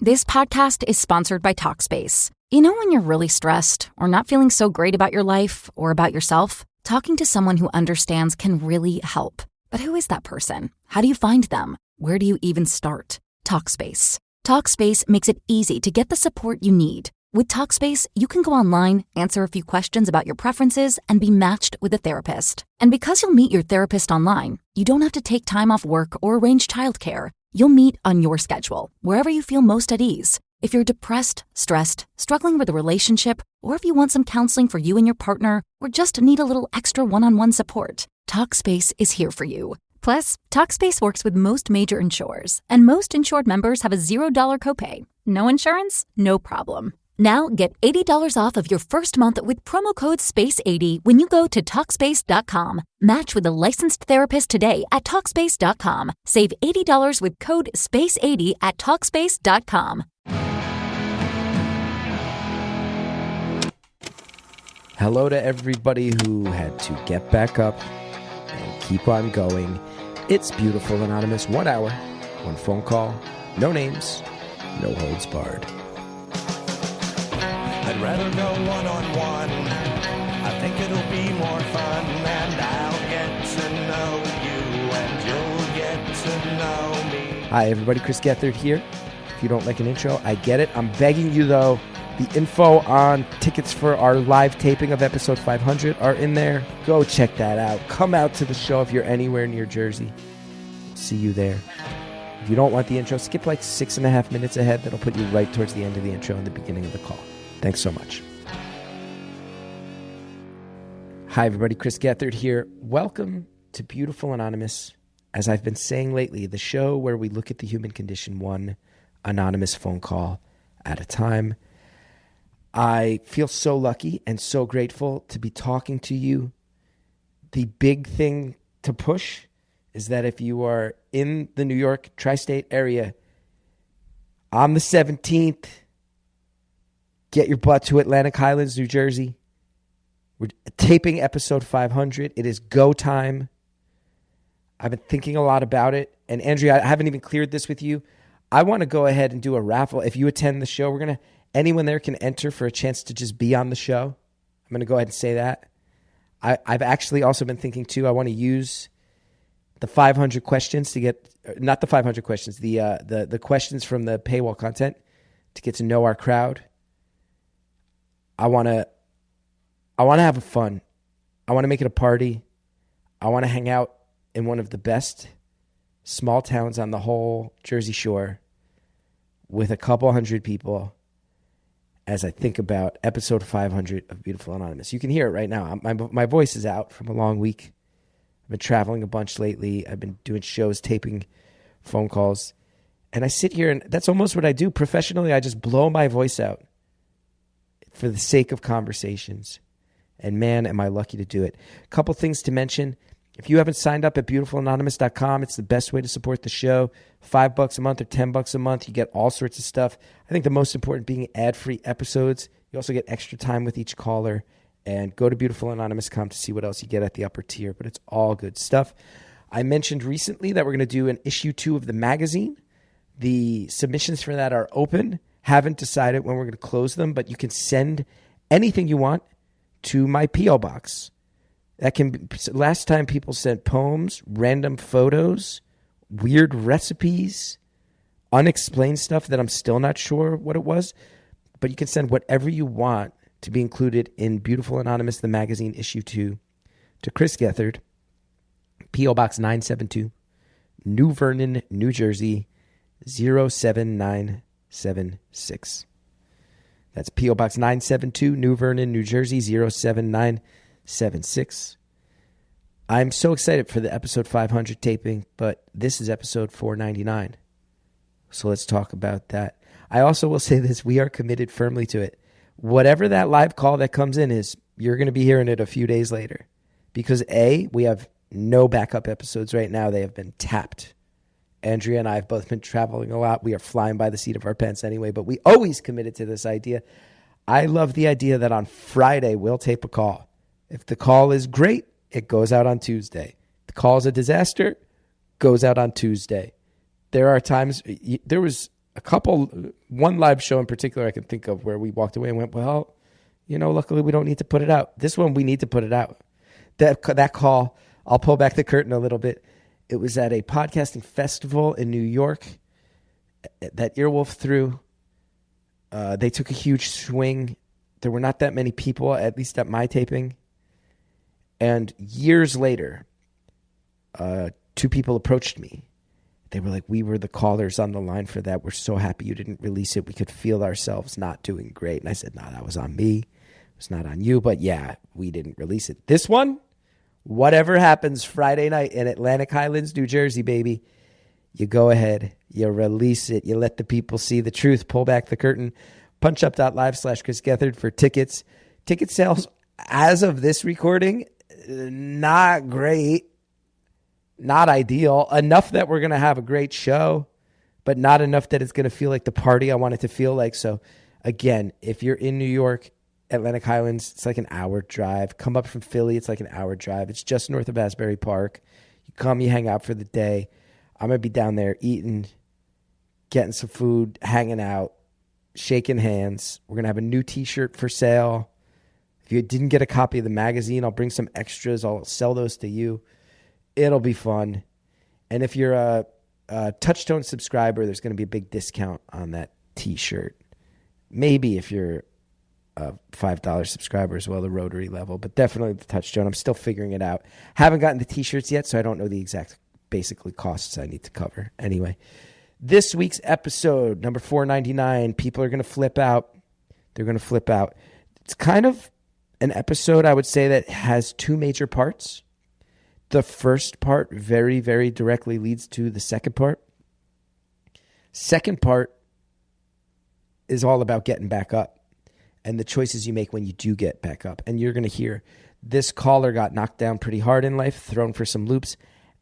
This podcast is sponsored by Talkspace. You know when you're really stressed or not feeling so great about your life or about yourself? Talking to someone who understands can really help. But who is that person? How do you find them? Where do you even start? Talkspace. Talkspace makes it easy to get the support you need. With Talkspace, you can go online, answer a few questions about your preferences, and be matched with a therapist. And because you'll meet your therapist online, you don't have to take time off work or arrange childcare. You'll meet on your schedule, wherever you feel most at ease. If you're depressed, stressed, struggling with a relationship, or if you want some counseling for you and your partner, or just need a little extra one-on-one support, Talkspace is here for you. Plus, Talkspace works with most major insurers, and most insured members have a $0 copay. No insurance? No problem. Now get $80 off of your first month with promo code SPACE80 when you go to Talkspace.com. Match with a licensed therapist today at Talkspace.com. Save $80 with code SPACE80 at Talkspace.com. Hello to everybody who had to get back up and keep on going. It's Beautiful Anonymous. 1 hour, one phone call, no names, no holds barred. I'd rather go one-on-one. I think it'll be more fun, and I'll get to know you, and you'll get to know me. Hi, everybody. Chris Gethard here. If you don't like an intro, I get it. I'm begging you, though. The info on tickets for our live taping of episode 500 are in there. Go check that out. Come out to the show if you're anywhere near Jersey. See you there. If you don't want the intro, skip like 6.5 minutes ahead. That'll put you right towards the end of the intro and the beginning of the call. Thanks so much. Hi, everybody. Chris Gethard here. Welcome to Beautiful Anonymous. As I've been saying lately, the show where we look at the human condition one anonymous phone call at a time. I feel so lucky and so grateful to be talking to you. The big thing to push is that if you are in the New York tri-state area on the 17th, get your butt to Atlantic Highlands, New Jersey. We're taping episode 500. It is go time. I've been thinking a lot about it. And Andrea, I haven't even cleared this with you. I want to go ahead and do a raffle. If you attend the show, anyone there can enter for a chance to just be on the show. I'm going to go ahead and say that. I've actually also been thinking too, I want to use the 500 questions to get, not the 500 questions, the questions from the paywall content to get to know our crowd. I want to have fun. I want to make it a party. I want to hang out in one of the best small towns on the whole Jersey Shore with a couple hundred people as I think about episode 500 of Beautiful Anonymous. You can hear it right now. My voice is out from a long week. I've been traveling a bunch lately. I've been doing shows, taping phone calls. And I sit here, and that's almost what I do. Professionally, I just blow my voice out for the sake of conversations. And man, am I lucky to do it. A couple things to mention. If you haven't signed up at beautifulanonymous.com, it's the best way to support the show. $5 a month or $10 a month. You get all sorts of stuff. I think the most important being ad-free episodes. You also get extra time with each caller. And go to beautifulanonymous.com to see what else you get at the upper tier. But it's all good stuff. I mentioned recently that we're going to do an issue 2 of the magazine. The submissions for that are open. Haven't decided when we're going to close them, but you can send anything you want to my P.O. box. That can be, last time people sent poems, random photos, weird recipes, unexplained stuff that I'm still not sure what it was. But you can send whatever you want to be included in Beautiful Anonymous, the magazine, issue 2, to Chris Gethard, P.O. Box 972, New Vernon, New Jersey, 07976. That's P.O. Box 972, New Vernon, New Jersey, 07976. I'm so excited for the episode 500 taping, but this is episode 499. So let's talk about that. I also will say this, we are committed firmly to it. Whatever that live call that comes in is, you're going to be hearing it a few days later. Because A, we have no backup episodes right now. They have been tapped. Andrea and I have both been traveling a lot. We are flying by the seat of our pants anyway, but we always committed to this idea. I love the idea that on Friday we'll tape a call. If the call is great, it goes out on Tuesday. If the call is a disaster, goes out on Tuesday. There are times, there was one live show in particular I can think of where we walked away and went, well, luckily we don't need to put it out. This one, we need to put it out. That call, I'll pull back the curtain a little bit. It was at a podcasting festival in New York that Earwolf threw. They took a huge swing. There were not that many people, at least at my taping. And years later, 2 people approached me. They were like, we were the callers on the line for that. We're so happy you didn't release it. We could feel ourselves not doing great. And I said, no, that was on me. It was not on you. But yeah, we didn't release it. This one, whatever happens Friday night in Atlantic Highlands, New Jersey, baby, you go ahead, you release it, you let the people see the truth, pull back the curtain, punchup.live/Chris Gethard for tickets. Ticket sales, as of this recording, not great, not ideal, enough that we're going to have a great show, but not enough that it's going to feel like the party I want it to feel like. So again, if you're in New York, Atlantic Highlands, it's like an hour drive. Come up from Philly, it's like an hour drive. It's just north of Asbury Park. You come, you hang out for the day. I'm going to be down there eating, getting some food, hanging out, shaking hands. We're going to have a new t-shirt for sale. If you didn't get a copy of the magazine, I'll bring some extras. I'll sell those to you. It'll be fun. And if you're a Touchstone subscriber, there's going to be a big discount on that t-shirt. Maybe if you're a $5 subscriber as well, the Rotary level, but definitely the Touchstone. I'm still figuring it out. Haven't gotten the t-shirts yet, so I don't know the exact basically costs I need to cover. Anyway, this week's episode, number 499, people are going to flip out. They're going to flip out. It's kind of an episode, I would say, that has 2 major parts. The first part very, very directly leads to the second part. Second part is all about getting back up and the choices you make when you do get back up. And you're going to hear this caller got knocked down pretty hard in life, thrown for some loops,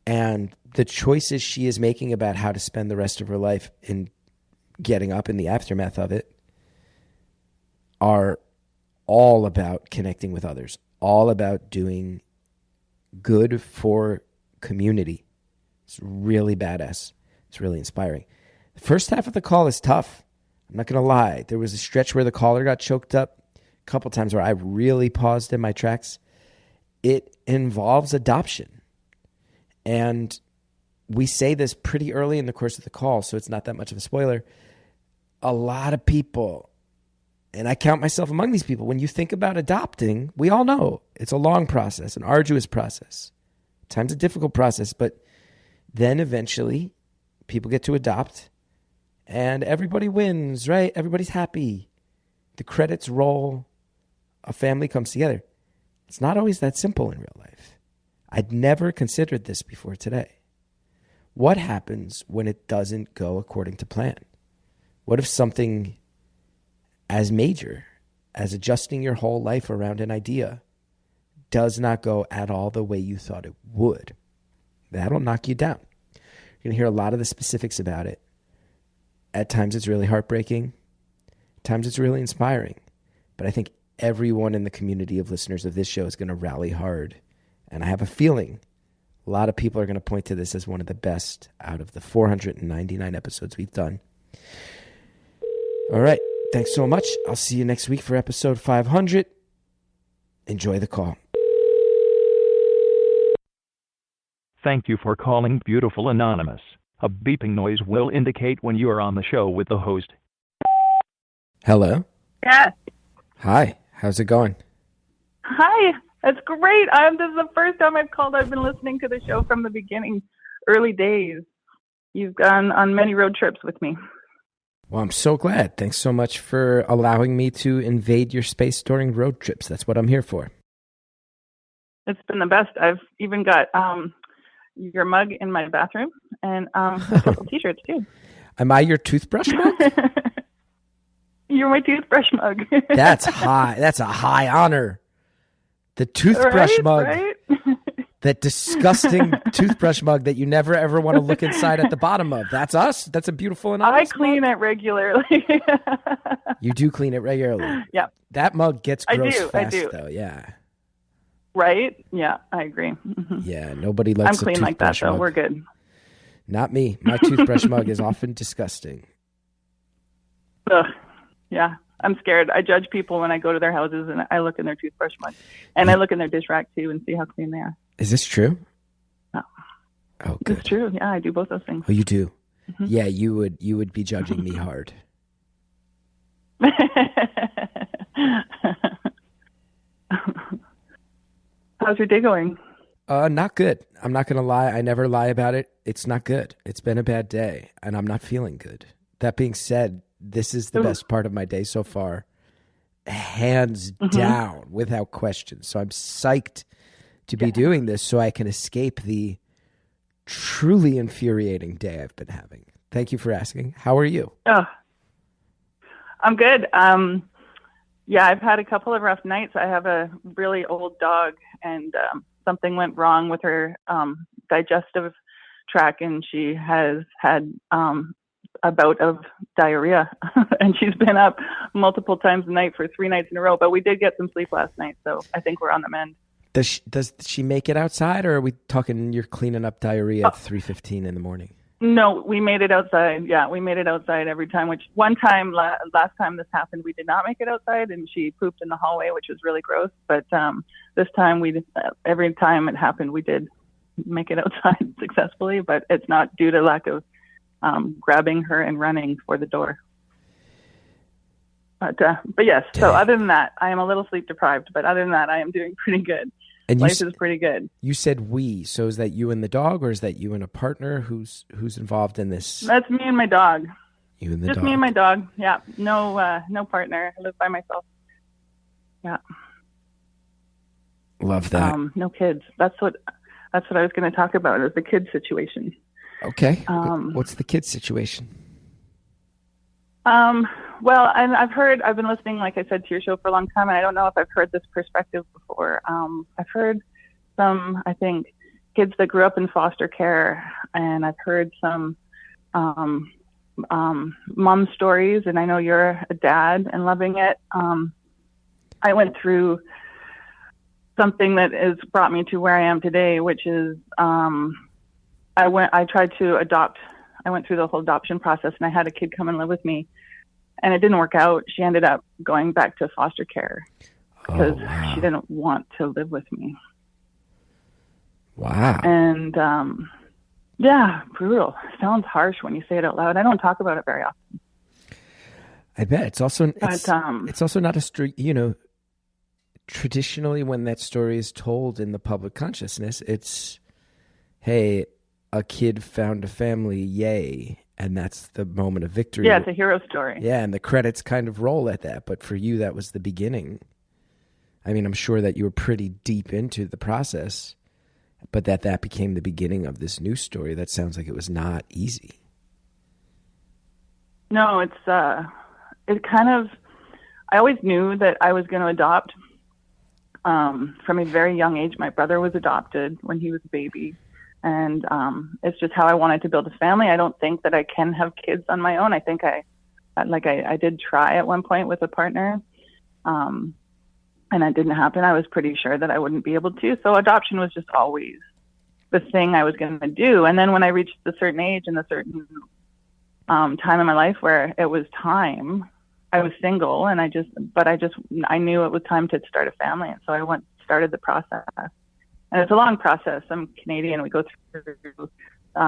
and the choices she is making about how to spend the rest of her life in getting up in the aftermath of it are all about connecting with others, all about doing good for community. It's really badass. It's really inspiring. The first half of the call is tough. I'm not going to lie. There was a stretch where the caller got choked up, a couple times where I really paused in my tracks. It involves adoption. And we say this pretty early in the course of the call, so it's not that much of a spoiler. A lot of people, and I count myself among these people, when you think about adopting, we all know it's a long process, an arduous process, at times a difficult process, but then eventually people get to adopt and everybody wins, right? Everybody's happy. The credits roll. A family comes together. It's not always that simple in real life. I'd never considered this before today. What happens when it doesn't go according to plan? What if something as major as adjusting your whole life around an idea does not go at all the way you thought it would? That'll knock you down. You're going to hear a lot of the specifics about it. At times it's really heartbreaking. At times it's really inspiring. But I think everyone in the community of listeners of this show is going to rally hard. And I have a feeling a lot of people are going to point to this as one of the best out of the 499 episodes we've done. All right. Thanks so much. I'll see you next week for episode 500. Enjoy the call. Thank you for calling Beautiful Anonymous. A beeping noise will indicate when you are on the show with the host. Hello. Yes. Hi. How's it going? Hi. That's great. This is the first time I've called. I've been listening to the show from the beginning, early days. You've gone on many road trips with me. Well, I'm so glad. Thanks so much for allowing me to invade your space during road trips. That's what I'm here for. It's been the best. I've even got your mug in my bathroom and couple t-shirts too. Am I your toothbrush mug? You're my toothbrush mug. That's high. That's a high honor. The toothbrush mug. Right? That disgusting toothbrush mug that you never ever want to look inside at the bottom of. That's us. That's a beautiful and honest I clean mug. it regularly. You do clean it regularly. Yeah. That mug gets gross I fast do. though. Yeah. Right? Yeah, I agree. Mm-hmm. Yeah, nobody likes I'm clean a like that, toothbrush though. mug. We're good. Not me. My toothbrush mug is often disgusting. Ugh. Yeah, I'm scared. I judge people when I go to their houses and I look in their toothbrush mug, and I look in their dish rack too and see how clean they are. Is this true? No. Oh, good. It's true. Yeah, I do both those things. Oh, you do? Mm-hmm. Yeah, you would be judging me hard. How's your day going? Not good. I'm not going to lie. I never lie about it. It's not good. It's been a bad day, and I'm not feeling good. That being said, this is the best part of my day so far, hands down, without question. So I'm psyched to be doing this so I can escape the truly infuriating day I've been having. Thank you for asking. How are you? Oh, I'm good. Yeah, I've had a couple of rough nights. I have a really old dog, and something went wrong with her digestive tract, and she has had a bout of diarrhea, and she's been up multiple times a night for 3 nights in a row. But we did get some sleep last night, so I think we're on the mend. Does she make it outside, or are we talking you're cleaning up diarrhea at 3:15 in the morning? No, we made it outside. Yeah, we made it outside every time, which one time, last time this happened, we did not make it outside, and she pooped in the hallway, which was really gross. But this time, every time it happened, we did make it outside successfully, but it's not due to lack of grabbing her and running for the door. But yes, so other than that, I am a little sleep deprived, but other than that, I am doing pretty good. And life is pretty good. You said we, so is that you and the dog, or is that you and a partner who's involved in this? That's me and my dog. You and the dog. Just me and my dog. Yeah, no partner. I live by myself. Yeah. Love that. No kids. That's what I was going to talk about, is the kid situation. Okay. What's the kid situation? Well, and I've been listening, like I said, to your show for a long time, and I don't know if I've heard this perspective before. I've heard some, I think, kids that grew up in foster care, and I've heard some mom stories, and I know you're a dad and loving it. I went through something that has brought me to where I am today, which is I tried to adopt. I went through the whole adoption process, and I had a kid come and live with me, and it didn't work out. She ended up going back to foster care because she didn't want to live with me. Wow. And yeah, brutal. Sounds harsh when you say it out loud. I don't talk about it very often. I bet it's also not a street. Traditionally, when that story is told in the public consciousness, it's, hey, a kid found a family, yay. And that's the moment of victory. Yeah, it's a hero story. Yeah, and the credits kind of roll at that. But for you, that was the beginning. I mean, I'm sure that you were pretty deep into the process, but that became the beginning of this new story. That sounds like it was not easy. No, it kind of, I always knew that I was going to adopt from a very young age. My brother was adopted when he was a baby. And it's just how I wanted to build a family. I don't think that I can have kids on my own. I think I did try at one point with a partner, and that didn't happen. I was pretty sure that I wouldn't be able to. So adoption was just always the thing I was going to do. And then when I reached a certain age and a certain time in my life where it was time, I was single, and I knew it was time to start a family. And so I started the process. And it's a long process. I'm Canadian. We go through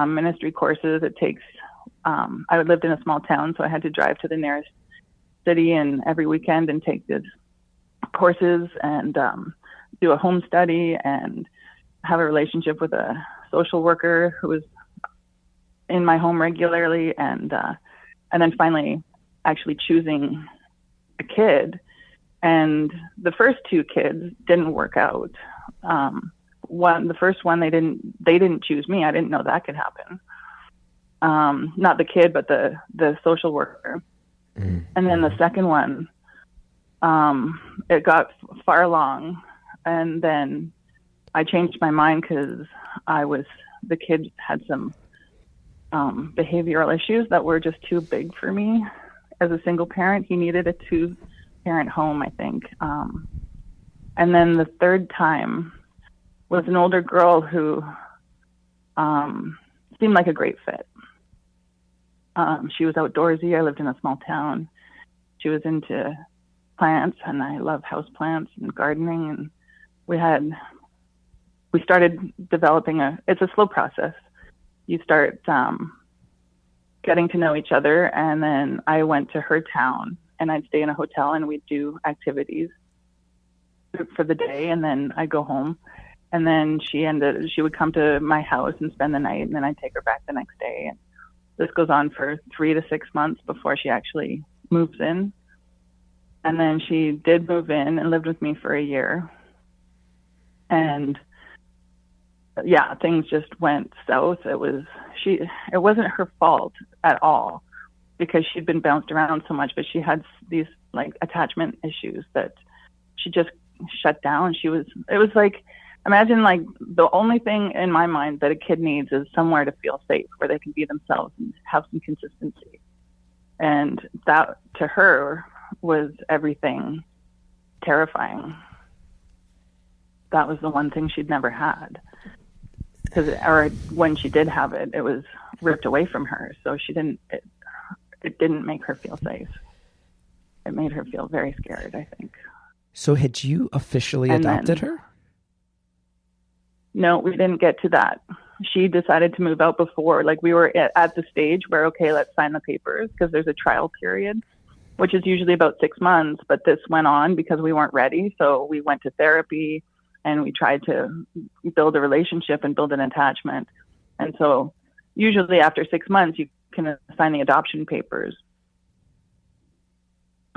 ministry courses. It takes, I lived in a small town, so I had to drive to the nearest city and every weekend and take these courses and do a home study and have a relationship with a social worker who was in my home regularly, and then finally actually choosing a kid. And the first 2 kids didn't work out. The first one, they didn't choose me. I didn't know that could happen. Not the kid, but the social worker. Mm-hmm. And then the second one, it got far along, and then I changed my mind because the kid had some behavioral issues that were just too big for me as a single parent. He needed a 2-parent home, I think. And then the third time was an older girl who seemed like a great fit. She was outdoorsy. I lived in a small town. She was into plants, and I love house plants and gardening. And we started developing it's a slow process. You start getting to know each other, and then I went to her town, and I'd stay in a hotel, and we'd do activities for the day, and then I'd go home. And then she would come to my house and spend the night, and then I'd take her back the next day. And this goes on for 3 to 6 months before she actually moves in. And then she did move in and lived with me for a year. And yeah, things just went south. It wasn't her fault at all, because she'd been bounced around so much, but she had these like attachment issues that she just shut down. It was like, imagine like the only thing in my mind that a kid needs is somewhere to feel safe, where they can be themselves and have some consistency. And that to her was everything terrifying. That was the one thing she'd never had. Or when she did have it, it was ripped away from her. So it didn't make her feel safe. It made her feel very scared, I think. So had you officially adopted her? No, we didn't get to that. She decided to move out before, like we were at the stage where, okay, let's sign the papers, because there's a trial period, which is usually about 6 months, but this went on because we weren't ready. So we went to therapy, and we tried to build a relationship and build an attachment. And so usually after 6 months, you can sign the adoption papers.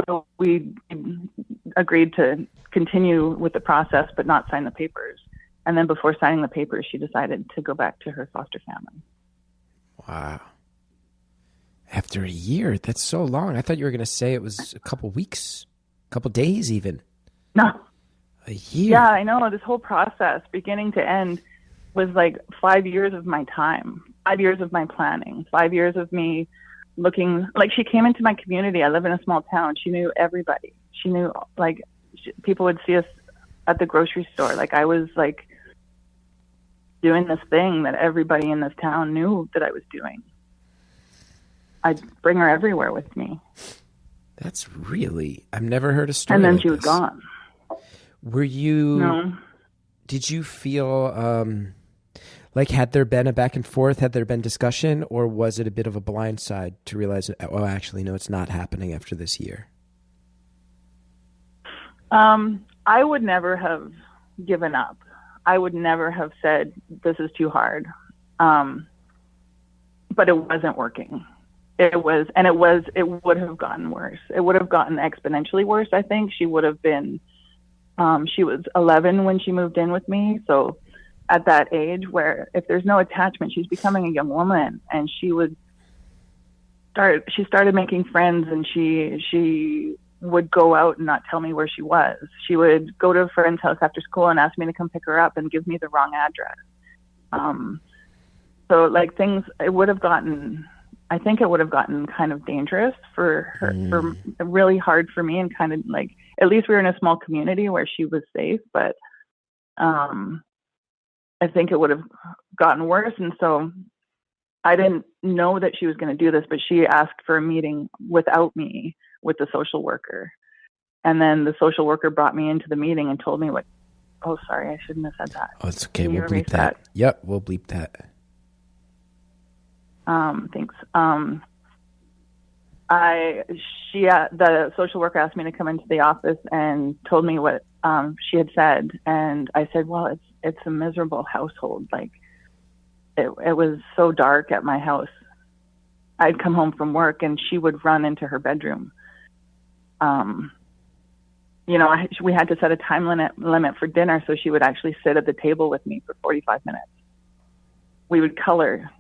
So we agreed to continue with the process, but not sign the papers. And then before signing the papers, she decided to go back to her foster family. Wow. After a year, that's so long. I thought you were going to say it was a couple weeks, a couple days even. No. A year. Yeah, I know. This whole process, beginning to end, was like 5 years of my time, 5 years of my planning, 5 years of me looking. Like, she came into my community. I live in a small town. She knew everybody. She knew, like, people would see us at the grocery store. Like, I was like doing this thing that everybody in this town knew that I was doing. I'd bring her everywhere with me. That's really, I've never heard a story And then like she was this. gone. Were you, No. Did you feel like, had there been a back and forth, had there been discussion, or was it a bit of a blind side to realize, oh, actually, no, it's not happening after this year? I would never have given up. I would never have said, this is too hard. But it wasn't working. It would have gotten worse. It would have gotten exponentially worse, I think. She would have been, she was 11 when she moved in with me. So at that age where if there's no attachment, she's becoming a young woman, and she started making friends, and she would go out and not tell me where she was. She would go to a friend's house after school and ask me to come pick her up and give me the wrong address. So like things, I think it would have gotten kind of dangerous for her, for really hard for me, and kind of like, at least we were in a small community where she was safe, but I think it would have gotten worse. And so I didn't know that she was going to do this, but she asked for a meeting without me with the social worker. And then the social worker brought me into the meeting and told me oh, sorry, I shouldn't have said that. Oh, it's okay. Can We'll you bleep erase that. Yep, we'll bleep that. Thanks. The social worker asked me to come into the office and told me what she had said, and I said, well, it's a miserable household. Like it was so dark at my house. I'd come home from work and she would run into her bedroom. We had to set a time limit for dinner, so she would actually sit at the table with me for 45 minutes. We would color.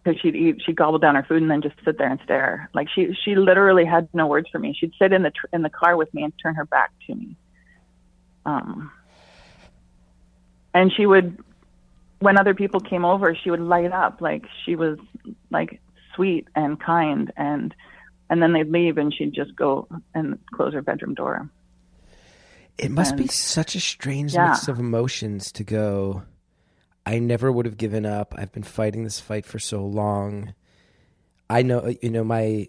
Because she'd gobble down her food and then just sit there and stare. Like she literally had no words for me. She'd sit in the car with me and turn her back to me. And she would, when other people came over, she would light up. Like she was like sweet and kind, and then they'd leave and she'd just go and close her bedroom door. It must be such a strange mix of emotions to go, I never would have given up. I've been fighting this fight for so long. I know, my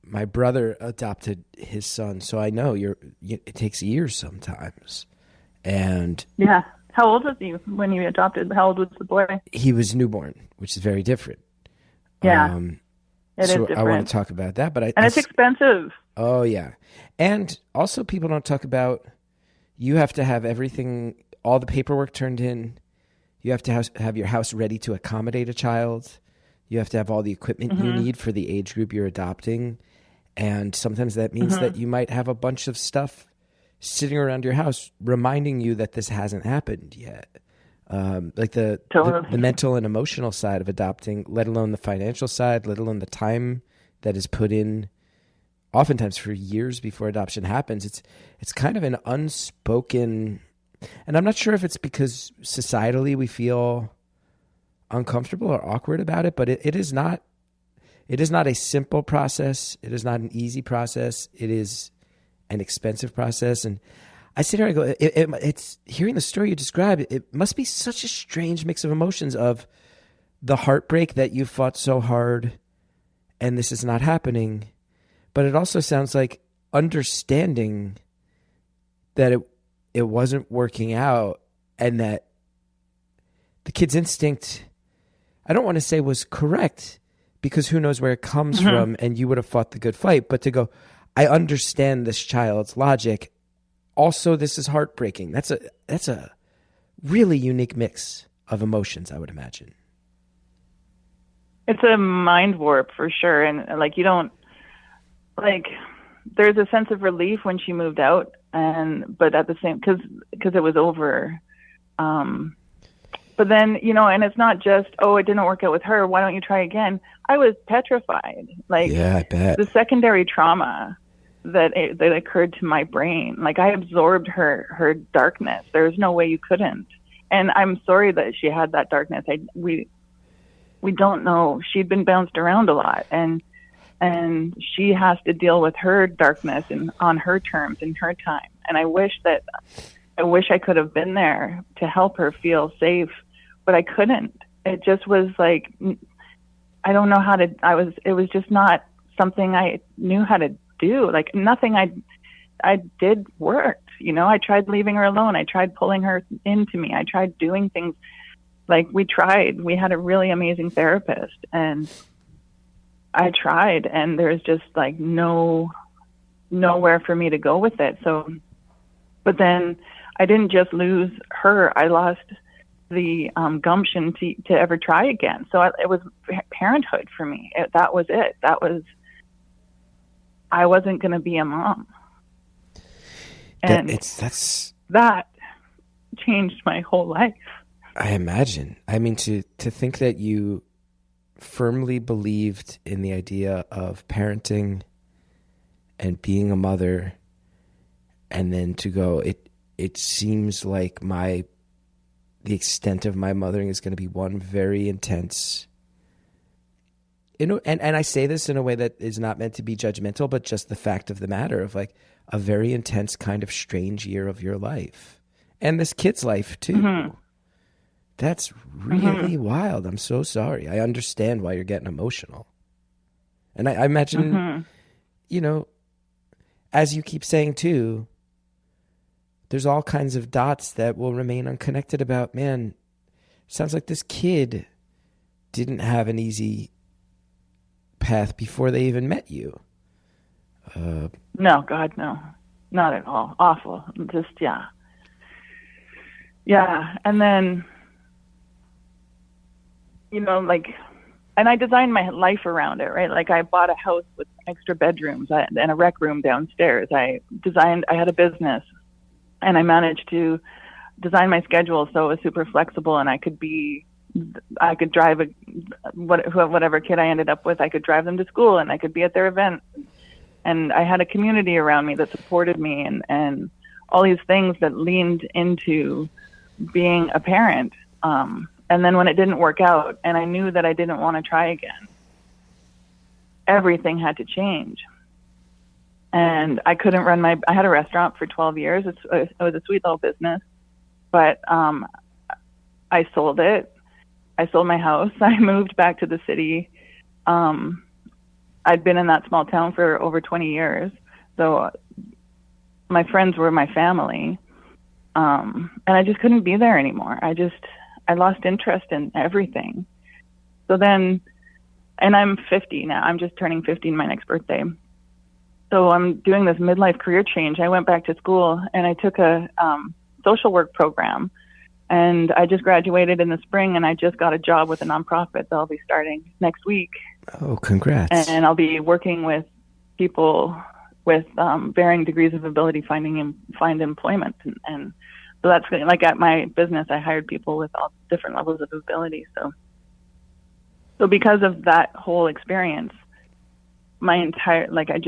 my brother adopted his son, so I know it takes years sometimes. And yeah. How old was he when you adopted? How old was the boy? he was newborn, which is very different. Yeah, it is different. I want to talk about that, but it's expensive. Oh yeah, and also people don't talk about. You have to have everything, all the paperwork turned in. You have to have your house ready to accommodate a child. You have to have all the equipment you need for the age group you're adopting, and sometimes that means that you might have a bunch of stuff sitting around your house reminding you that this hasn't happened yet. Like the mental and emotional side of adopting, let alone the financial side, let alone the time that is put in oftentimes for years before adoption happens. It's kind of an unspoken, and I'm not sure if it's because societally we feel uncomfortable or awkward about it, but it is not a simple process. It is not an easy process. It is an expensive process. And I sit here and I go, it's hearing the story you described, it must be such a strange mix of emotions of the heartbreak that you fought so hard and this is not happening. But it also sounds like understanding that it wasn't working out and that the kid's instinct, I don't want to say was correct because who knows where it comes from and you would have fought the good fight, but to go, I understand this child's logic. Also, this is heartbreaking. That's a really unique mix of emotions, I would imagine. It's a mind warp for sure. And like, you don't, like, there's a sense of relief when she moved out, but at the same, because it was over. But then, and it's not just, oh, it didn't work out with her, why don't you try again? I was petrified. Like, yeah, I bet. The secondary trauma that occurred to my brain, like I absorbed her darkness. There's no way you couldn't. And I'm sorry that she had that darkness. We don't know. She'd been bounced around a lot, and she has to deal with her darkness and on her terms in her time. And I wish I could have been there to help her feel safe, but I couldn't. It just was like, I don't know how to, it was just not something I knew how to do. Like nothing I did worked, I tried leaving her alone. I tried pulling her into me. I tried doing things like we had a really amazing therapist and I tried, and there's just like nowhere for me to go with it. So, but then I didn't just lose her. I lost the gumption to ever try again. So it was parenthood for me. That was it. I wasn't going to be a mom. And that changed my whole life. I imagine. I mean, to think that you firmly believed in the idea of parenting and being a mother, and then to go, it seems like the extent of my mothering is going to be one very intense, and I say this in a way that is not meant to be judgmental, but just the fact of the matter of like a very intense kind of strange year of your life and this kid's life too. Mm-hmm. That's really wild. I'm so sorry. I understand why you're getting emotional. And I imagine, as you keep saying too, there's all kinds of dots that will remain unconnected about, man, sounds like this kid didn't have an easy path before they even met you. No, God, no. Not at all. Awful. Just, yeah. Yeah. And then, and I designed my life around it, right? Like I bought a house with extra bedrooms and a rec room downstairs. I had a business, and I managed to design my schedule so it was super flexible, and I could drive whatever kid I ended up with, I could drive them to school, and I could be at their events. And I had a community around me that supported me, and all these things that leaned into being a parent. And then when it didn't work out, and I knew that I didn't want to try again, everything had to change. And I couldn't I had a restaurant for 12 years. It was a sweet little business, but I sold it. I sold my house. I moved back to the city. I'd been in that small town for over 20 years. So my friends were my family. And I just couldn't be there anymore. I lost interest in everything. So then, and I'm 50 now. I'm just turning 50 in my next birthday. So I'm doing this midlife career change. I went back to school and I took a social work program. And I just graduated in the spring, and I just got a job with a nonprofit that I'll be starting next week. Oh, congrats. And I'll be working with people with varying degrees of ability find employment. And so that's like at my business, I hired people with all different levels of ability. So because of that whole experience, my entire, like it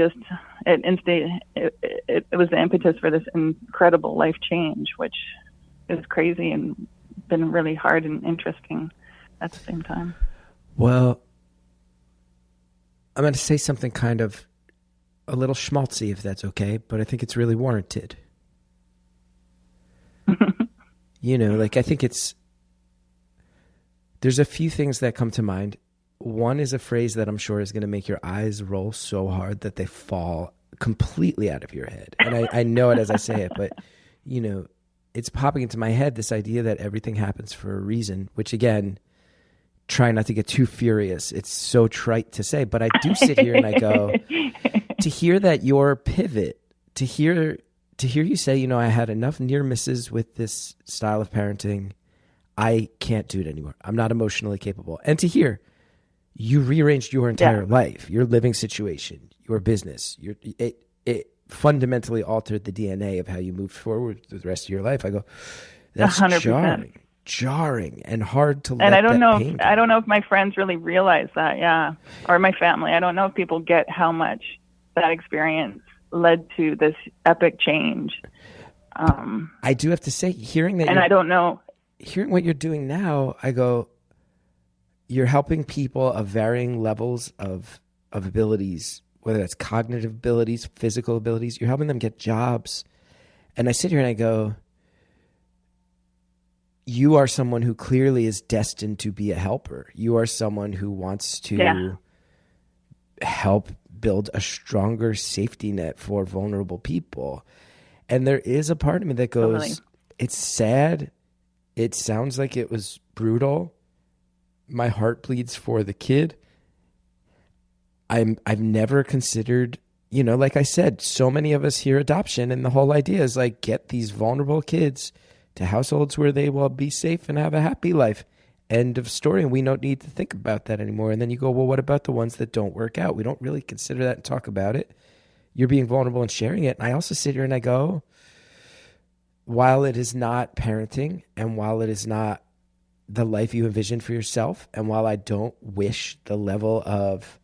was the impetus for this incredible life change, which is crazy and been really hard and interesting at the same time. Well, I'm going to say something kind of a little schmaltzy, if that's okay, but I think it's really warranted. Like I think there's a few things that come to mind. One is a phrase that I'm sure is going to make your eyes roll so hard that they fall completely out of your head. And I know it as I say it, but it's popping into my head, this idea that everything happens for a reason, which again, try not to get too furious. It's so trite to say, but I do sit here and I go, to hear that your pivot, to hear you say, I had enough near misses with this style of parenting. I can't do it anymore. I'm not emotionally capable. And to hear you rearranged your entire life, your living situation, your business, it fundamentally altered the DNA of how you moved forward through the rest of your life. I go, that's 100%. jarring and hard to let and I don't know if my friends really realize that, or my family. I don't know if people get how much that experience led to this epic change. I do have to say, hearing that, and I don't know, hearing what you're doing now, I go, you're helping people of varying levels of abilities, whether that's cognitive abilities, physical abilities. You're helping them get jobs. And I sit here and I go, you are someone who clearly is destined to be a helper. You are someone who wants to help build a stronger safety net for vulnerable people. And there is a part of me that goes, totally. It's sad. It sounds like it was brutal. My heart bleeds for the kid. I've never considered, like I said, so many of us hear adoption, and the whole idea is like, get these vulnerable kids to households where they will be safe and have a happy life. End of story. And we don't need to think about that anymore. And then you go, well, what about the ones that don't work out? We don't really consider that and talk about it. You're being vulnerable and sharing it. And I also sit here and I go, while it is not parenting, and while it is not the life you envision for yourself, and while I don't wish the level of,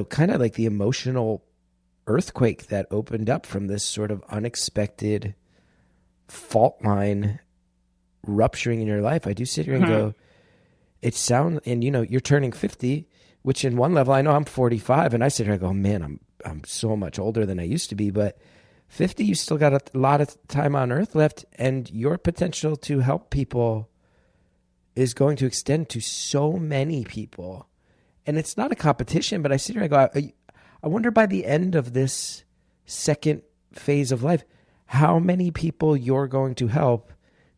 kind of like the emotional earthquake that opened up from this sort of unexpected fault line rupturing in your life, I do sit here and go, and you're turning 50, which in one level, I know I'm 45, and I sit here and go, man, I'm so much older than I used to be, but 50, you still got a lot of time on earth left, and your potential to help people is going to extend to so many people. And it's not a competition, but I sit here and go, I wonder by the end of this second phase of life, how many people you're going to help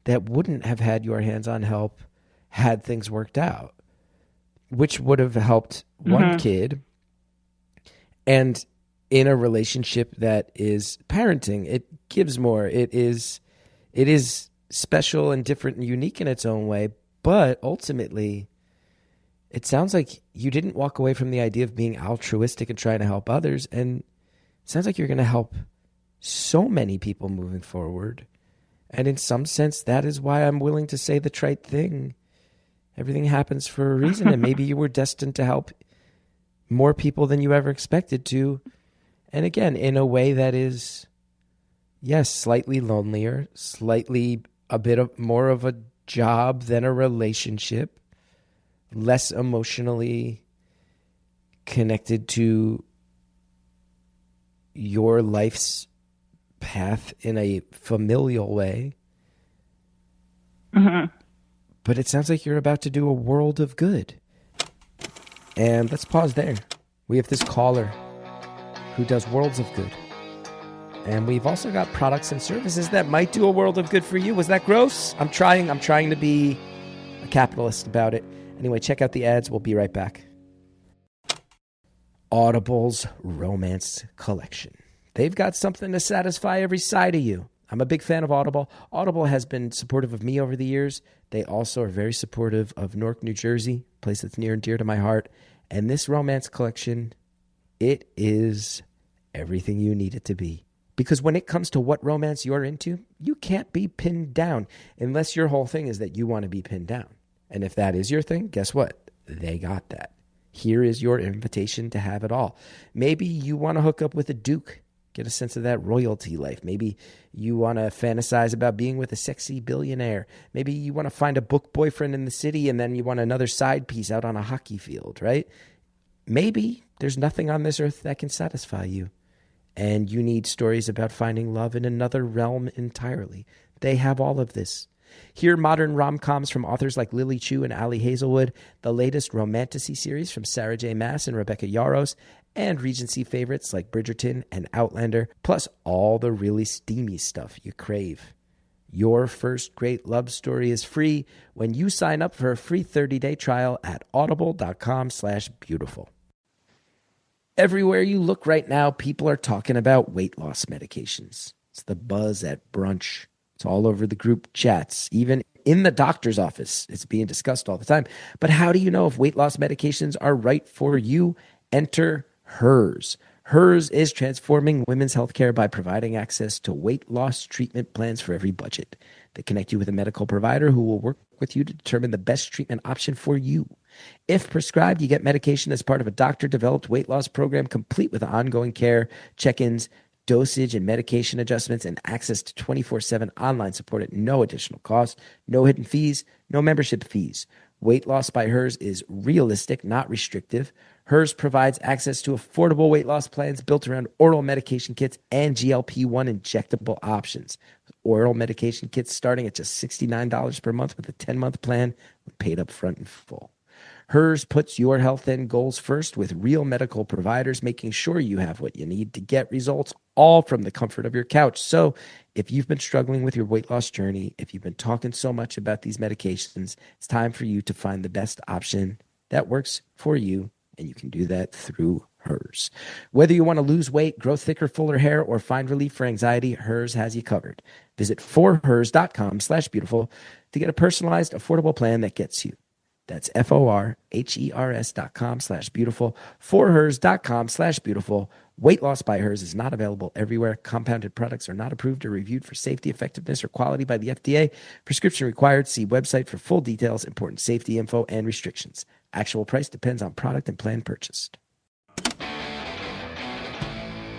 that wouldn't have had your hands-on help had things worked out, which would have helped one kid. And in a relationship that is parenting, it gives more. It is special and different and unique in its own way, but ultimately, it sounds like you didn't walk away from the idea of being altruistic and trying to help others, and it sounds like you're going to help so many people moving forward. And in some sense, that is why I'm willing to say the trite thing. Everything happens for a reason, and maybe you were destined to help more people than you ever expected to. And again, in a way that is, yes, slightly lonelier, slightly a bit of more of a job than a relationship, less emotionally connected to your life's path in a familial way. But it sounds like you're about to do a world of good. And let's pause there. We have this caller who does worlds of good. And we've also got products and services that might do a world of good for you. Was that gross? I'm trying to be a capitalist about it. Anyway, check out the ads. We'll be right back. Audible's Romance Collection. They've got something to satisfy every side of you. I'm a big fan of Audible. Audible has been supportive of me over the years. They also are very supportive of Newark, New Jersey, a place that's near and dear to my heart. And this romance collection, it is everything you need it to be. Because when it comes to what romance you're into, you can't be pinned down unless your whole thing is that you want to be pinned down. And if that is your thing, guess what? They got that. Here is your invitation to have it all. Maybe you want to hook up with a duke, get a sense of that royalty life. Maybe you want to fantasize about being with a sexy billionaire. Maybe you want to find a book boyfriend in the city and then you want another side piece out on a hockey field, right? Maybe there's nothing on this earth that can satisfy you. And you need stories about finding love in another realm entirely. They have all of this. Hear modern rom-coms from authors like Lily Chu and Ali Hazelwood, the latest Romantasy series from Sarah J. Maas and Rebecca Yarros, and Regency favorites like Bridgerton and Outlander, plus all the really steamy stuff you crave. Your first great love story is free when you sign up for a free 30-day trial at audible.com/beautiful. Everywhere you look right now, people are talking about weight loss medications. It's the buzz at brunch. It's all over the group chats. Even in the doctor's office, it's being discussed all the time. But how do you know if weight loss medications are right for you? Enter HERS. HERS is transforming women's healthcare by providing access to weight loss treatment plans for every budget. They connect you with a medical provider who will work with you to determine the best treatment option for you. If prescribed, you get medication as part of a doctor-developed weight loss program complete with ongoing care, check-ins, dosage and medication adjustments, and access to 24/7 online support at no additional cost, no hidden fees, no membership fees. Weight loss by HERS is realistic, not restrictive. HERS provides access to affordable weight loss plans built around oral medication kits and GLP-1 injectable options. Oral medication kits starting at just $69 per month with a 10-month plan paid up front in full. HERS puts your health and goals first with real medical providers, making sure you have what you need to get results, all from the comfort of your couch. So if you've been struggling with your weight loss journey, if you've been talking so much about these medications, it's time for you to find the best option that works for you, and you can do that through HERS. Whether you want to lose weight, grow thicker, fuller hair, or find relief for anxiety, HERS has you covered. Visit forhers.com/beautiful to get a personalized, affordable plan that gets you. That's forhers.com/beautiful, forhers.com/beautiful. Weight loss by HERS is not available everywhere. Compounded products are not approved or reviewed for safety, effectiveness, or quality by the FDA. Prescription required. See website for full details, important safety info, and restrictions. Actual price depends on product and plan purchased.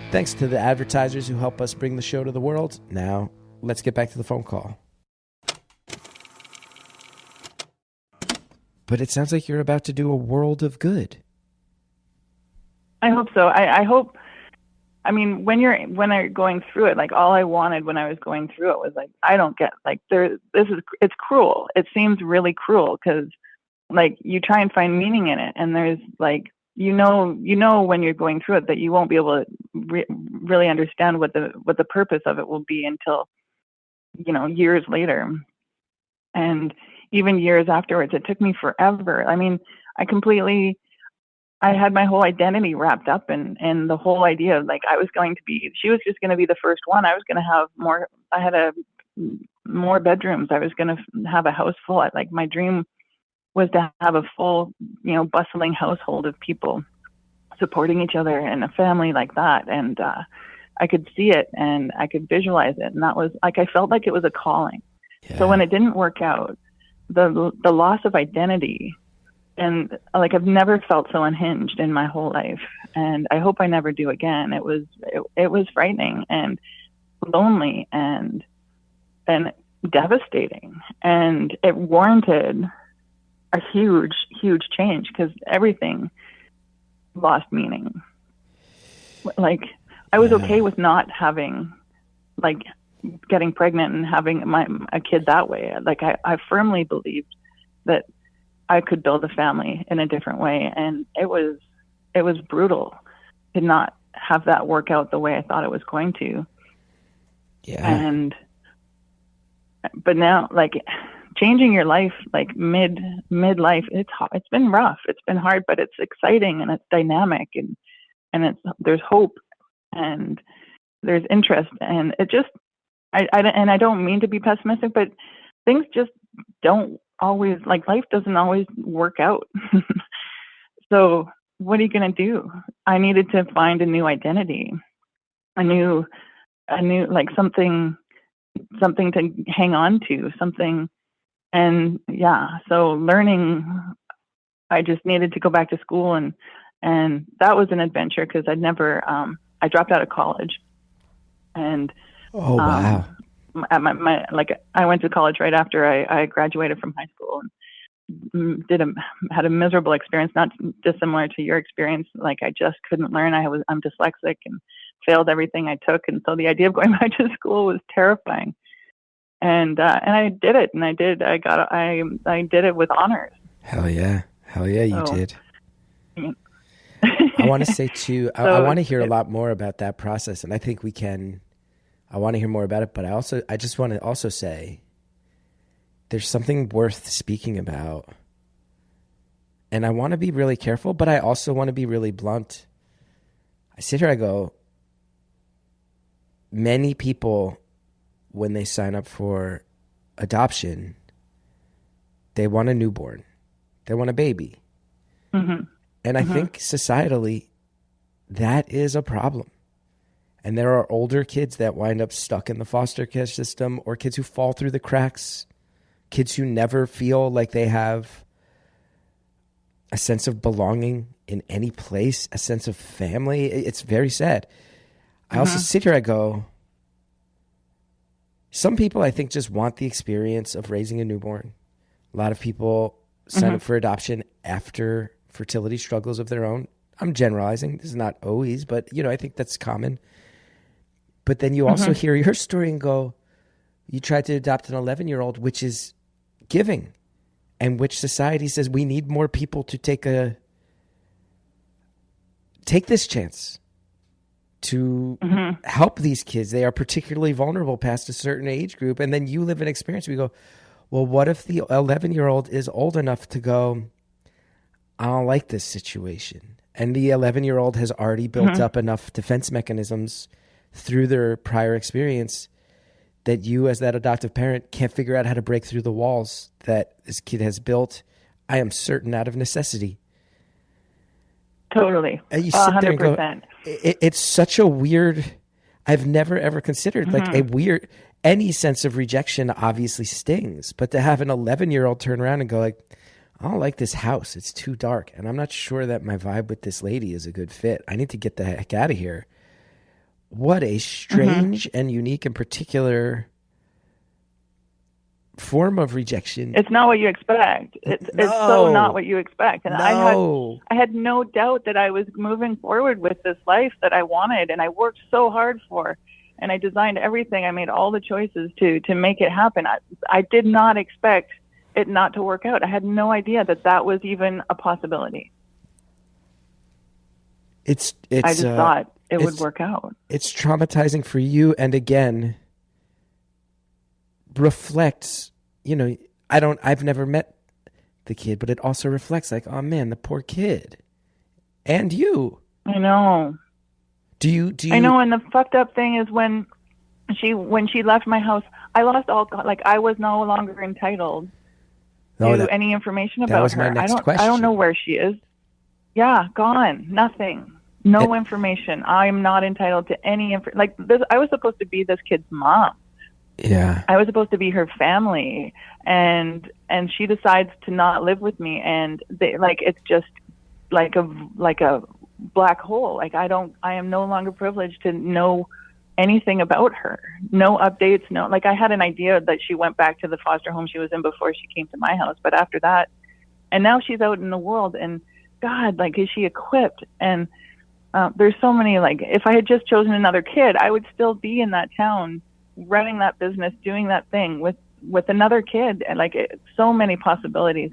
Thanks to the advertisers who help us bring the show to the world. Now, let's get back to the phone call. But it sounds like you're about to do a world of good. I hope so. I hope, I mean, when I'm going through it, like all I wanted when I was going through it was like, I don't get, like, it's cruel. It seems really cruel because like you try and find meaning in it. And there's like, you know, when you're going through it that you won't be able to really understand what the purpose of it will be until, years later. And even years afterwards, it took me forever. I mean, I had my whole identity wrapped up in the whole idea of like, she was just going to be the first one. I was going to have more bedrooms. I was going to have a house full. Like my dream was to have a full, bustling household of people supporting each other and a family like that. And I could see it and I could visualize it. And that was like, I felt like it was a calling. Yeah. So when it didn't work out, the loss of identity, and like I've never felt so unhinged in my whole life, and I hope I never do again. It was frightening and lonely and devastating, and it warranted a huge change because everything lost meaning. Like I was okay with not having, like, getting pregnant and having a kid that way. Like I firmly believed that I could build a family in a different way. And it was brutal to not have that work out the way I thought it was going to. Yeah. But now, like, changing your life, like midlife, it's been rough. It's been hard, but it's exciting and it's dynamic and there's hope and there's interest, and it just, I don't mean to be pessimistic, but things just don't always, like, life doesn't always work out. So what are you going to do? I needed to find a new identity, a new, like, something to hang on to, something. And so learning, I just needed to go back to school, and that was an adventure, because I dropped out of college. And oh, wow. At I went to college right after I graduated from high school, and had a miserable experience, not dissimilar to your experience. Like, I just couldn't learn. I'm dyslexic and failed everything I took. And so the idea of going back to school was terrifying. And I did it, and I did it with honors. Hell yeah, you did. I want to say too, I want to hear a lot more about that process, and I think I want to hear more about it, but I just want to also say there's something worth speaking about, and I want to be really careful, but I also want to be really blunt. I sit here, I go, many people, when they sign up for adoption, they want a newborn. They want a baby. Mm-hmm. And I think societally, that is a problem. And there are older kids that wind up stuck in the foster care system, or kids who fall through the cracks, kids who never feel like they have a sense of belonging in any place, a sense of family. It's very sad. I also sit here, I go, some people I think just want the experience of raising a newborn. A lot of people sign up for adoption after fertility struggles of their own. I'm generalizing. This is not always, but I think that's common. But then you also hear your story and go, you tried to adopt an 11-year-old, which is giving, and which society says we need more people to take this chance to help these kids. They are particularly vulnerable past a certain age group. And then you live an experience. We go, well, what if the 11-year-old is old enough to go, I don't like this situation. And the 11-year-old has already built up enough defense mechanisms through their prior experience that you, as that adoptive parent, can't figure out how to break through the walls that this kid has built, I am certain, out of necessity. Totally. And you sit there and go, it's such a weird, I've never ever considered like a weird, any sense of rejection obviously stings, but to have an 11-year-old turn around and go like, I don't like this house. It's too dark. And I'm not sure that my vibe with this lady is a good fit. I need to get the heck out of here. What a strange and unique and particular form of rejection. It's not what you expect. It's so not what you expect. And I had no doubt that I was moving forward with this life that I wanted, and I worked so hard for, and I designed everything. I made all the choices to make it happen. I did not expect it not to work out. I had no idea that was even a possibility. I just thought it would work out. It's traumatizing for you, and again, reflects, I've never met the kid, but it also reflects like, oh man, the poor kid. And you. I know. Do you I know, and the fucked up thing is when she left my house, I lost all, like, I was no longer entitled to any information about her. That was my next question. I don't know where she is. Yeah, gone. Nothing. No information. I'm not entitled to any information. I was supposed to be this kid's mom. Yeah. I was supposed to be her family, and she decides to not live with me, and it's just like a black hole. Like, I am no longer privileged to know anything about her. No updates, I had an idea that she went back to the foster home she was in before she came to my house, but after that, and now she's out in the world, and God, is she equipped? And there's so many, if I had just chosen another kid, I would still be in that town, running that business, doing that thing with another kid. And so many possibilities.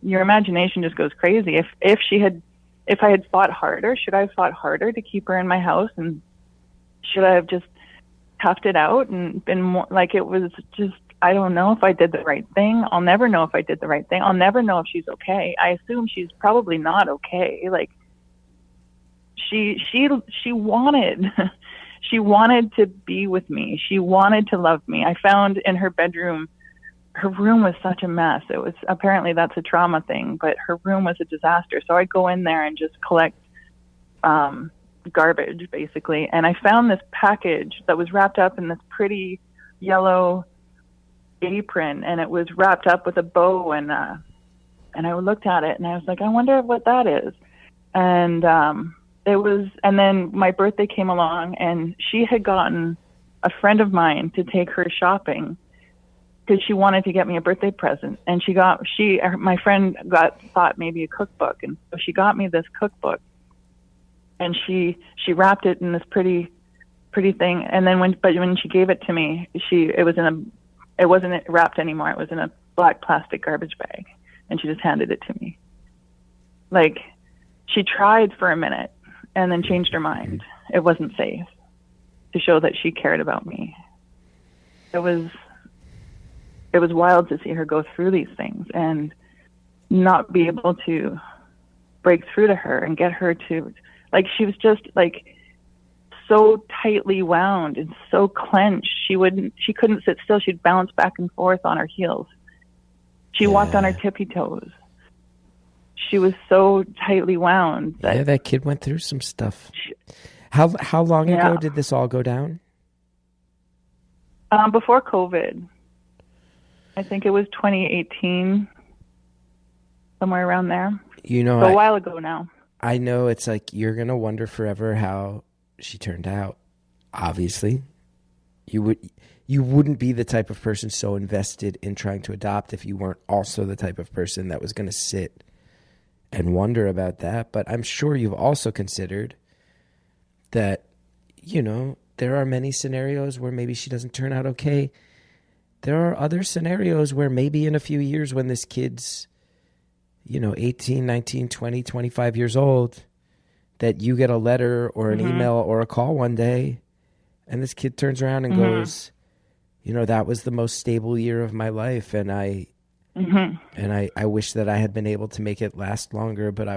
your imagination just goes crazy. If I had fought harder, should I have fought harder to keep her in my house, and should I have just toughed it out and been more like, it was just, I don't know if I did the right thing. I'll never know if I did the right thing. I'll never know if she's okay. I assume she's probably not okay. Like, she wanted she wanted to be with me. She wanted to love me. I found in her bedroom, her room was such a mess. It was, apparently that's a trauma thing, but her room was a disaster. So I'd go in there and just collect garbage, basically. And I found this package that was wrapped up in this pretty yellow apron, and it was wrapped up with a bow, and I looked at it and I was like, I wonder what that is. And it was, and then my birthday came along, and she had gotten a friend of mine to take her shopping because she wanted to get me a birthday present. And my friend thought maybe a cookbook, and so she got me this cookbook, and she wrapped it in this pretty thing. And then when she gave it to me, it wasn't wrapped anymore. It was in a black plastic garbage bag, and she just handed it to me. Like, she tried for a minute and then changed her mind. It wasn't safe, to show that she cared about me. It was wild to see her go through these things and not be able to break through to her and get her to, like, she was just like so tightly wound and so clenched. She couldn't sit still. She'd bounce back and forth on her heels. She walked on her tippy toes. She was so tightly wound. That kid went through some stuff. How long ago did this all go down? Before COVID. I think it was 2018, somewhere around there. So a while ago now. I know it's like you're going to wonder forever how she turned out. Obviously, you wouldn't be the type of person so invested in trying to adopt if you weren't also the type of person that was going to sit and wonder about that. But I'm sure you've also considered that, there are many scenarios where maybe she doesn't turn out okay. There are other scenarios where maybe in a few years when this kid's, 18, 19, 20, 25 years old, that you get a letter or an email or a call one day, and this kid turns around and goes, that was the most stable year of my life, and I wish that I had been able to make it last longer, but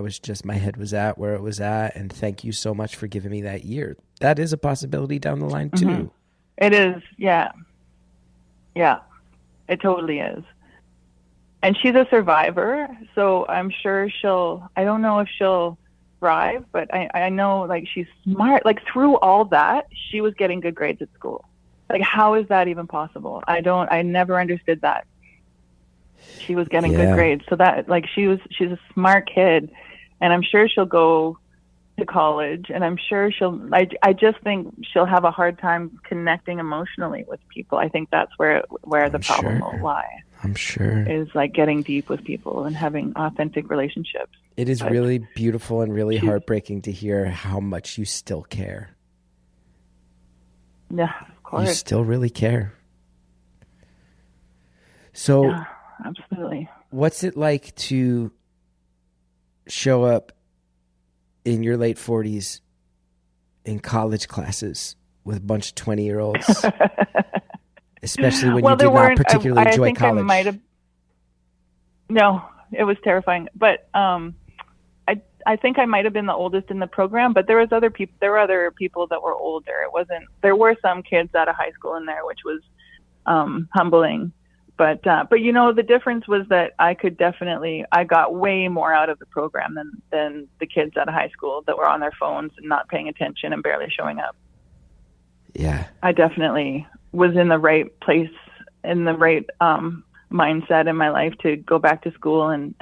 my head was at where it was at, and thank you so much for giving me that year. That is a possibility down the line too. It is, yeah. Yeah, it totally is. And she's a survivor, so I'm sure I don't know if she'll thrive, but I know, like, she's smart. Like, through all that, she was getting good grades at school. Like, how is that even possible? I never understood that. She was getting good grades. So that, like, she's a smart kid, and I'm sure she'll go to college, and I'm sure I just think she'll have a hard time connecting emotionally with people. I think that's where the problem will lie. I'm sure. Is like getting deep with people and having authentic relationships. It is really beautiful and really heartbreaking to hear how much you still care. Yeah, of course. You still really care. So, yeah, absolutely. What's it like to show up in your late 40s in college classes with a bunch of 20-year-olds? Especially when you did not particularly enjoy college. No, it was terrifying. But I think I might have been the oldest in the program, but there were other people that were older. There were some kids out of high school in there, which was humbling. But the difference was that I got way more out of the program than the kids out of high school that were on their phones and not paying attention and barely showing up. Yeah. I definitely was in the right place, in the right mindset in my life to go back to school and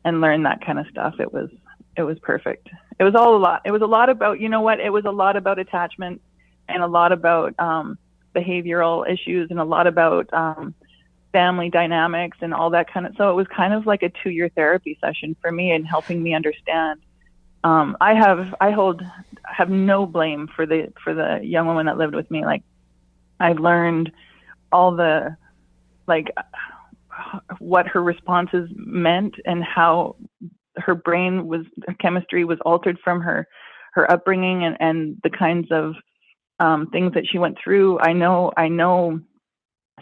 learn that kind of stuff. It was perfect. It was all a lot. It was a lot about, it was a lot about attachment and a lot about behavioral issues and a lot about family dynamics and all that kind of. So it was kind of like a 2-year therapy session for me and helping me understand. I have no blame for the young woman that lived with me. Like, I learned all the, like, what her responses meant and how her chemistry was altered from her upbringing and the kinds of things that she went through. I know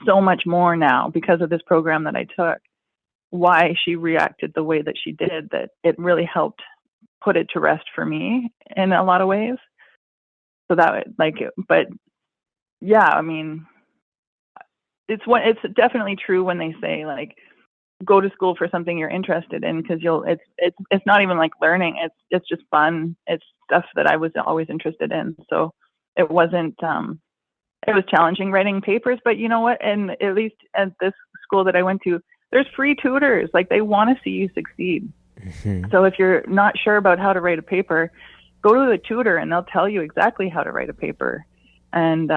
so much more now because of this program that I took, why she reacted the way that she did, that it really helped put it to rest for me in a lot of ways. So that but yeah, I mean, it's definitely true when they say like, go to school for something you're interested in, because it's not even like learning. It's just fun. It's stuff that I was always interested in. So it wasn't, it was challenging writing papers, but you know what? And at least at this school that I went to, there's free tutors. Like, they want to see you succeed. Mm-hmm. So if you're not sure about how to write a paper, go to the tutor and they'll tell you exactly how to write a paper. And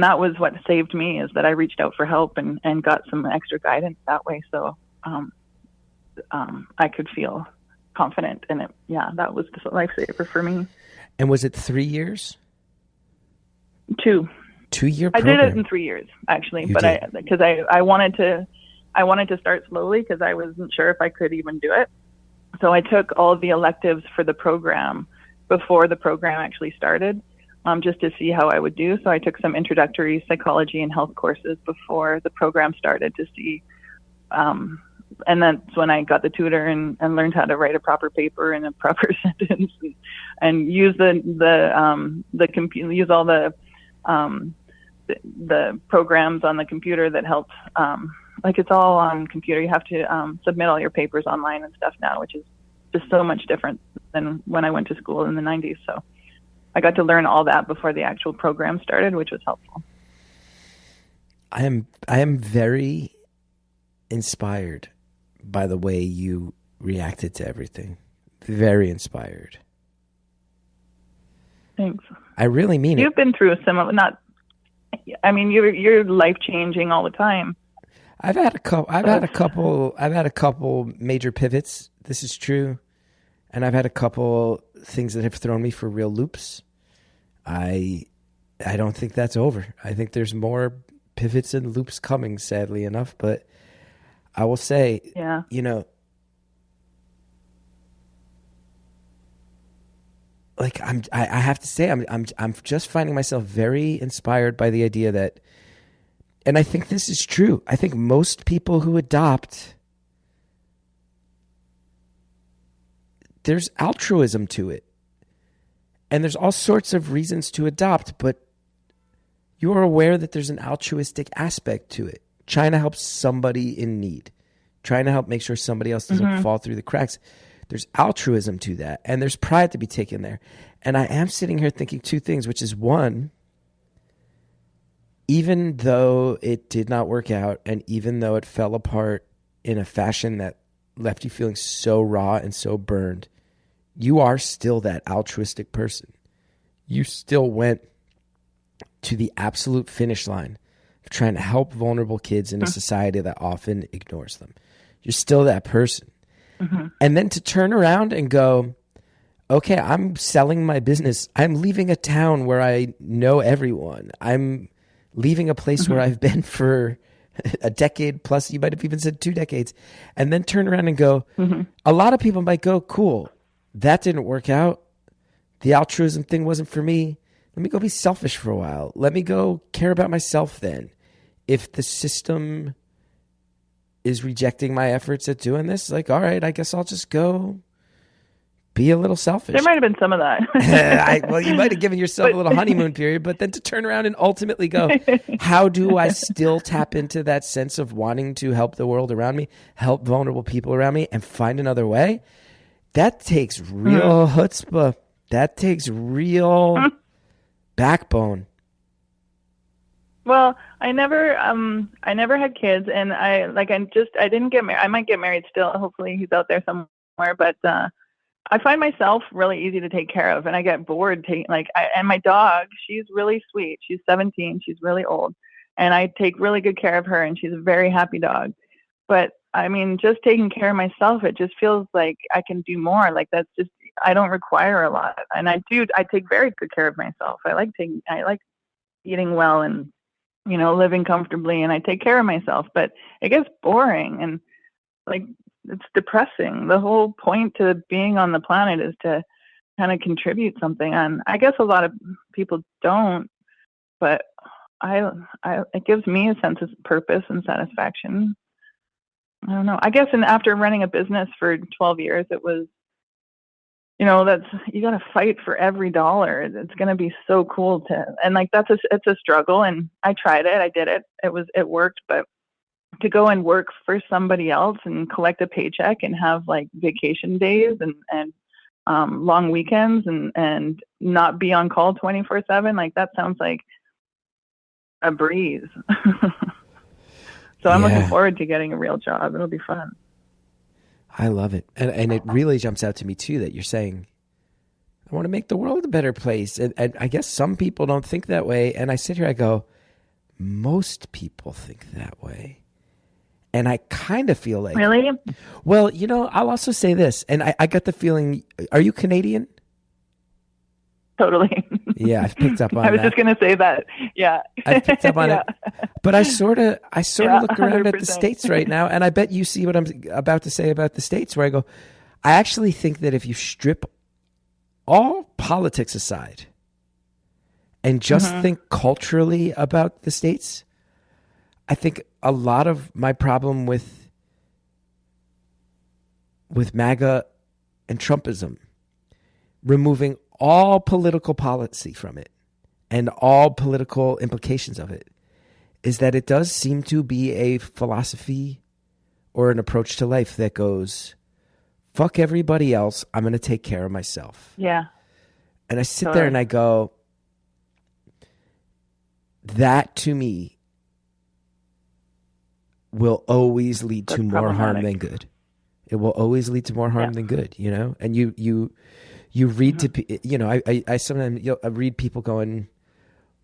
that was what saved me, is that I reached out for help and got some extra guidance that way. So I could feel confident in it. Yeah, that was the lifesaver for me. And was it 3 years? 2. 2-year I program? did it in 3 years, actually. Because I wanted to start slowly, because I wasn't sure if I could even do it. So I took all of the electives for the program before the program actually started. Just to see how I would do. So I took some introductory psychology and health courses before the program started to see. And that's when I got the tutor and learned how to write a proper paper in a proper sentence and use the computer, use all the programs on the computer that help. Like, it's all on computer. You have to submit all your papers online and stuff now, which is just so much different than when I went to school in the 90s. So I got to learn all that before the actual program started, which was helpful. I am very inspired by the way you reacted to everything. Very inspired. Thanks. I really mean it. You've been through a similar, you're life changing all the time. I've had a couple major pivots. This is true. And I've had a couple things that have thrown me for real loops. I don't think that's over. I think there's more pivots and loops coming, sadly enough. But I will say, yeah, like I have to say, I'm just finding myself very inspired by the idea that, and I think this is true. I think most people who adopt, there's altruism to it. And there's all sorts of reasons to adopt, but you're aware that there's an altruistic aspect to it. Trying to help somebody in need. Trying to help make sure somebody else doesn't fall through the cracks. There's altruism to that. And there's pride to be taken there. And I am sitting here thinking two things, which is, one, even though it did not work out, and even though it fell apart in a fashion that left you feeling so raw and so burned, you are still that altruistic person. You still went to the absolute finish line of trying to help vulnerable kids in a society that often ignores them. You're still that person. Mm-hmm. And then to turn around and go, okay, I'm selling my business. I'm leaving a town where I know everyone. I'm leaving a place where I've been for a decade plus. You might have even said 2 decades. And then turn around and go, a lot of people might go, cool, that didn't work out. The altruism thing wasn't for me. Let me go be selfish for a while. Let me go care about myself then. If the system is rejecting my efforts at doing this, like, all right, I guess I'll just go be a little selfish. There might have been some of that. Well, you might have given yourself a little honeymoon period, but then to turn around and ultimately go, how do I still tap into that sense of wanting to help the world around me, help vulnerable people around me, and find another way? That takes real chutzpah. That takes real backbone. Well, I never had kids, and I didn't get married. I might get married still. Hopefully he's out there somewhere, but I find myself really easy to take care of, and I get bored and my dog, she's really sweet. She's 17. She's really old, and I take really good care of her, and she's a very happy dog. But I mean, just taking care of myself, it just feels like I can do more. Like, that's just, I don't require a lot. And I take very good care of myself. I like eating well and living comfortably and I take care of myself, but it gets boring and like it's depressing. The whole point to being on the planet is to kind of contribute something. And I guess a lot of people don't, but it gives me a sense of purpose and satisfaction. I don't know. I guess, and after running a business for 12 years, it was, you got to fight for every dollar. It's going to be so cool and like, it's a struggle. And I tried it. I did it. It worked, but to go and work for somebody else and collect a paycheck and have like vacation days and long weekends and not be on call 24/7, like that sounds like a breeze. So I'm looking forward to getting a real job. It'll be fun. I love it. And it really jumps out to me too that you're saying, I want to make the world a better place. And I guess some people don't think that way. And I sit here, I go, most people think that way. And I kind of feel like... Really? Well, I'll also say this. And I got the feeling, are you Canadian? Totally. Yeah, I've picked up on that. I was just going to say that. Yeah. I picked up on it. But I sort of look around 100%. At the States right now, and I bet you see what I'm about to say about the States, where I go, I actually think that if you strip all politics aside and just think culturally about the States, I think a lot of my problem with MAGA and Trumpism, removing all political policy from it and all political implications of it, is that it does seem to be a philosophy or an approach to life that goes, fuck everybody else, I'm going to take care of myself. Yeah. And I sit there and I go, that to me will always lead to more harm than good. It will always lead to more harm than good, And you read to, I sometimes I read people going,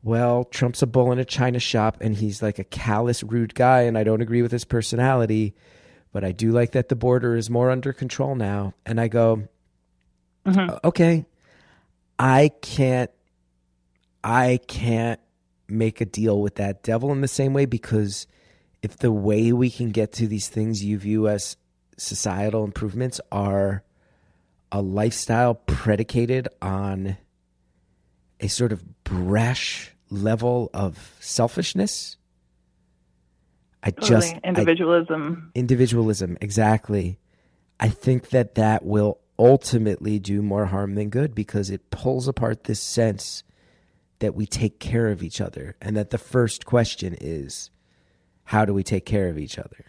well, Trump's a bull in a china shop and he's like a callous, rude guy and I don't agree with his personality, but I do like that the border is more under control now. And I go, okay, I can't make a deal with that devil in the same way, because if the way we can get to these things you view as societal improvements are a lifestyle predicated on a sort of brash level of selfishness, individualism, exactly. I think that will ultimately do more harm than good, because it pulls apart this sense that we take care of each other, and that the first question is, how do we take care of each other?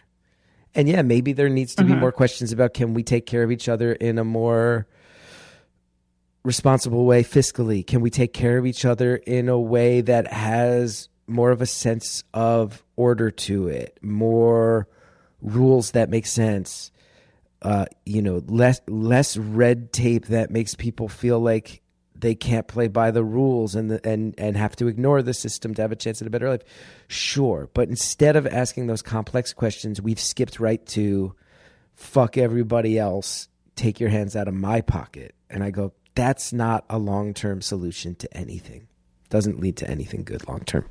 And yeah, maybe there needs to be more questions about, can we take care of each other in a more responsible way fiscally? Can we take care of each other in a way that has more of a sense of order to it, more rules that make sense, less red tape that makes people feel like they can't play by the rules and have to ignore the system to have a chance at a better life. Sure. But instead of asking those complex questions, we've skipped right to fuck everybody else, take your hands out of my pocket. And I go, that's not a long-term solution to anything. Doesn't lead to anything good long-term.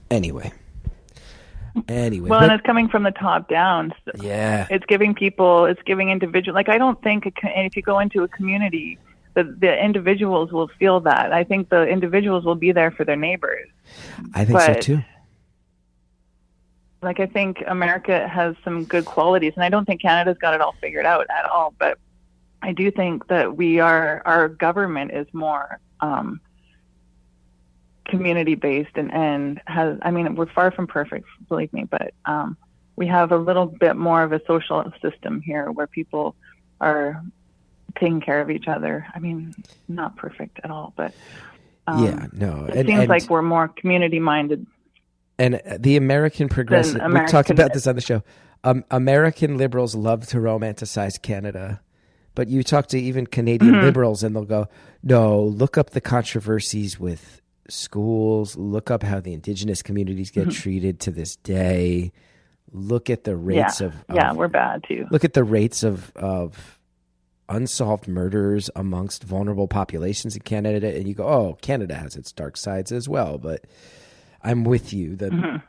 Anyway. Well, and it's coming from the top down. So yeah. It's giving individuals, like I don't think, if you go into a community, the individuals will feel that. I think the individuals will be there for their neighbors. I think so too. Like I think America has some good qualities, and I don't think Canada's got it all figured out at all. But I do think that our government is more community based and has. I mean, we're far from perfect, believe me, but we have a little bit more of a social system here where people are taking care of each other. I mean, not perfect at all, but it seems like we're more community minded. And the American progressive, we talked about this on the show. American liberals love to romanticize Canada, but you talk to even Canadian liberals and they'll go, no, look up the controversies with schools, look up how the indigenous communities get treated to this day. Look at the rates we're bad too. Look at the rates of unsolved murders amongst vulnerable populations in Canada, and you go, oh, Canada has its dark sides as well. But I'm with you. The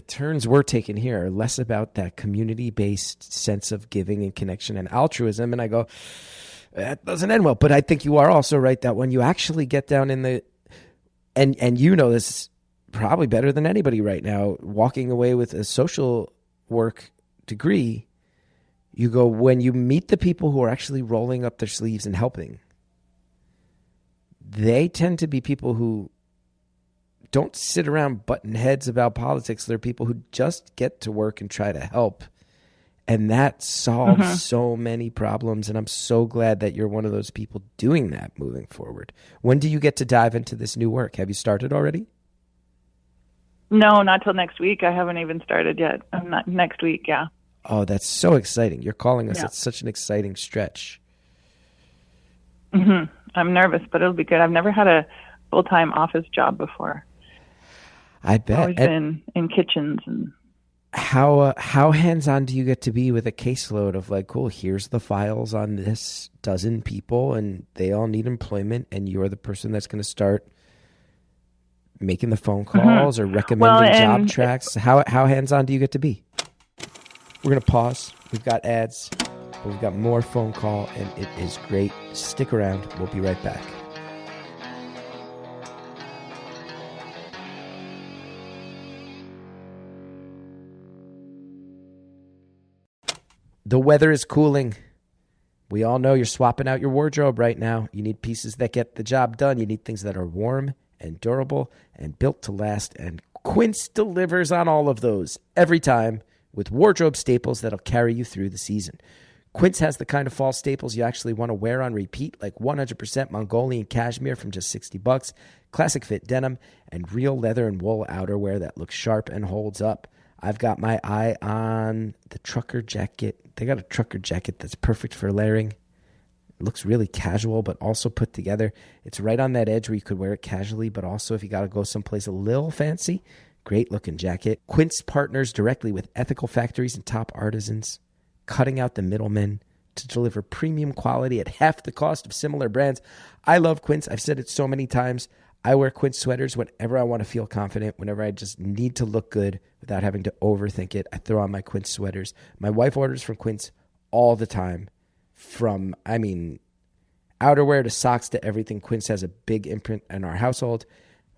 turns we're taking here are less about that community-based sense of giving and connection and altruism. And I go, that doesn't end well. But I think you are also right that when you actually get down in the, and you know this probably better than anybody right now, walking away with a social work degree, you go, when you meet the people who are actually rolling up their sleeves and helping, they tend to be people who don't sit around butting heads about politics. They're people who just get to work and try to help. And that solves so many problems. And I'm so glad that you're one of those people doing that moving forward. When do you get to dive into this new work? Have you started already? No, not till next week. I haven't even started yet. I'm not next week. Yeah. Oh, that's so exciting. You're calling us at such an exciting stretch. I'm nervous, but it'll be good. I've never had a full-time office job before. I bet. I've always been in kitchens. And how hands-on do you get to be with a caseload of like, cool, here's the files on this dozen people and they all need employment and you're the person that's going to start making the phone calls or recommending job tracks? How hands-on do you get to be? We're going to pause. We've got ads, but we've got more phone call, and it is great. Stick around. We'll be right back. The weather is cooling. We all know you're swapping out your wardrobe right now. You need pieces that get the job done. You need things that are warm and durable and built to last. And Quince delivers on all of those every time with wardrobe staples that'll carry you through the season. Quince has the kind of fall staples you actually want to wear on repeat, like 100% Mongolian cashmere from just $60, classic fit denim, and real leather and wool outerwear that looks sharp and holds up. I've got my eye on the trucker jacket. They got a trucker jacket that's perfect for layering. It looks really casual, but also put together. It's right on that edge where you could wear it casually, but also if you got to go someplace a little fancy, great looking jacket. Quince partners directly with ethical factories and top artisans, cutting out the middlemen to deliver premium quality at half the cost of similar brands. I love Quince. I've said it so many times. I wear Quince sweaters whenever I want to feel confident, whenever I just need to look good without having to overthink it. I throw on my Quince sweaters. My wife orders from Quince all the time. From, outerwear to socks to everything. Quince has a big imprint in our household.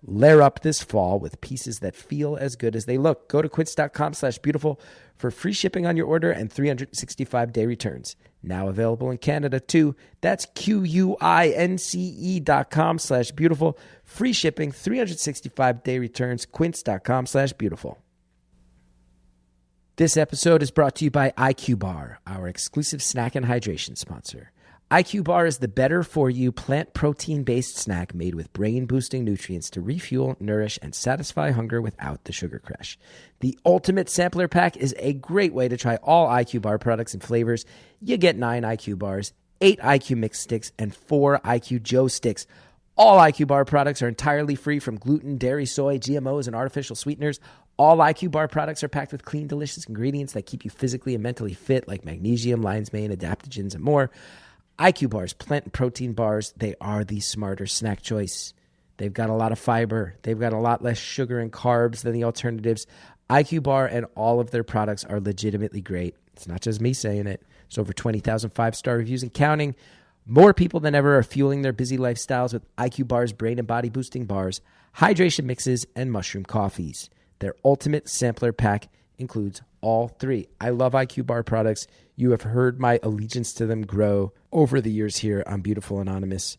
Layer up this fall with pieces that feel as good as they look. Go to quince.com/beautiful for free shipping on your order and 365-day returns. Now available in Canada too. That's QUINCE.com/beautiful. Free shipping, 365-day returns, quince.com/beautiful. This episode is brought to you by IQBAR, our exclusive snack and hydration sponsor. IQBAR is the better-for-you plant protein-based snack made with brain-boosting nutrients to refuel, nourish, and satisfy hunger without the sugar crash. The ultimate sampler pack is a great way to try all IQBAR products and flavors. You get 9 IQ bars, 8 IQ mix sticks, and 4 IQ Joe sticks. All IQBAR products are entirely free from gluten, dairy, soy, GMOs, and artificial sweeteners. All IQBAR products are packed with clean, delicious ingredients that keep you physically and mentally fit, like magnesium, lion's mane, adaptogens, and more. IQBAR's plant and protein bars, they are the smarter snack choice. They've got a lot of fiber. They've got a lot less sugar and carbs than the alternatives. IQBAR and all of their products are legitimately great. It's not just me saying it. It's over 20,000 5-star reviews and counting. More people than ever are fueling their busy lifestyles with IQBAR's brain and body boosting bars, hydration mixes, and mushroom coffees. Their ultimate sampler pack includes all 3. I love IQBAR products. You have heard my allegiance to them grow over the years here on Beautiful Anonymous.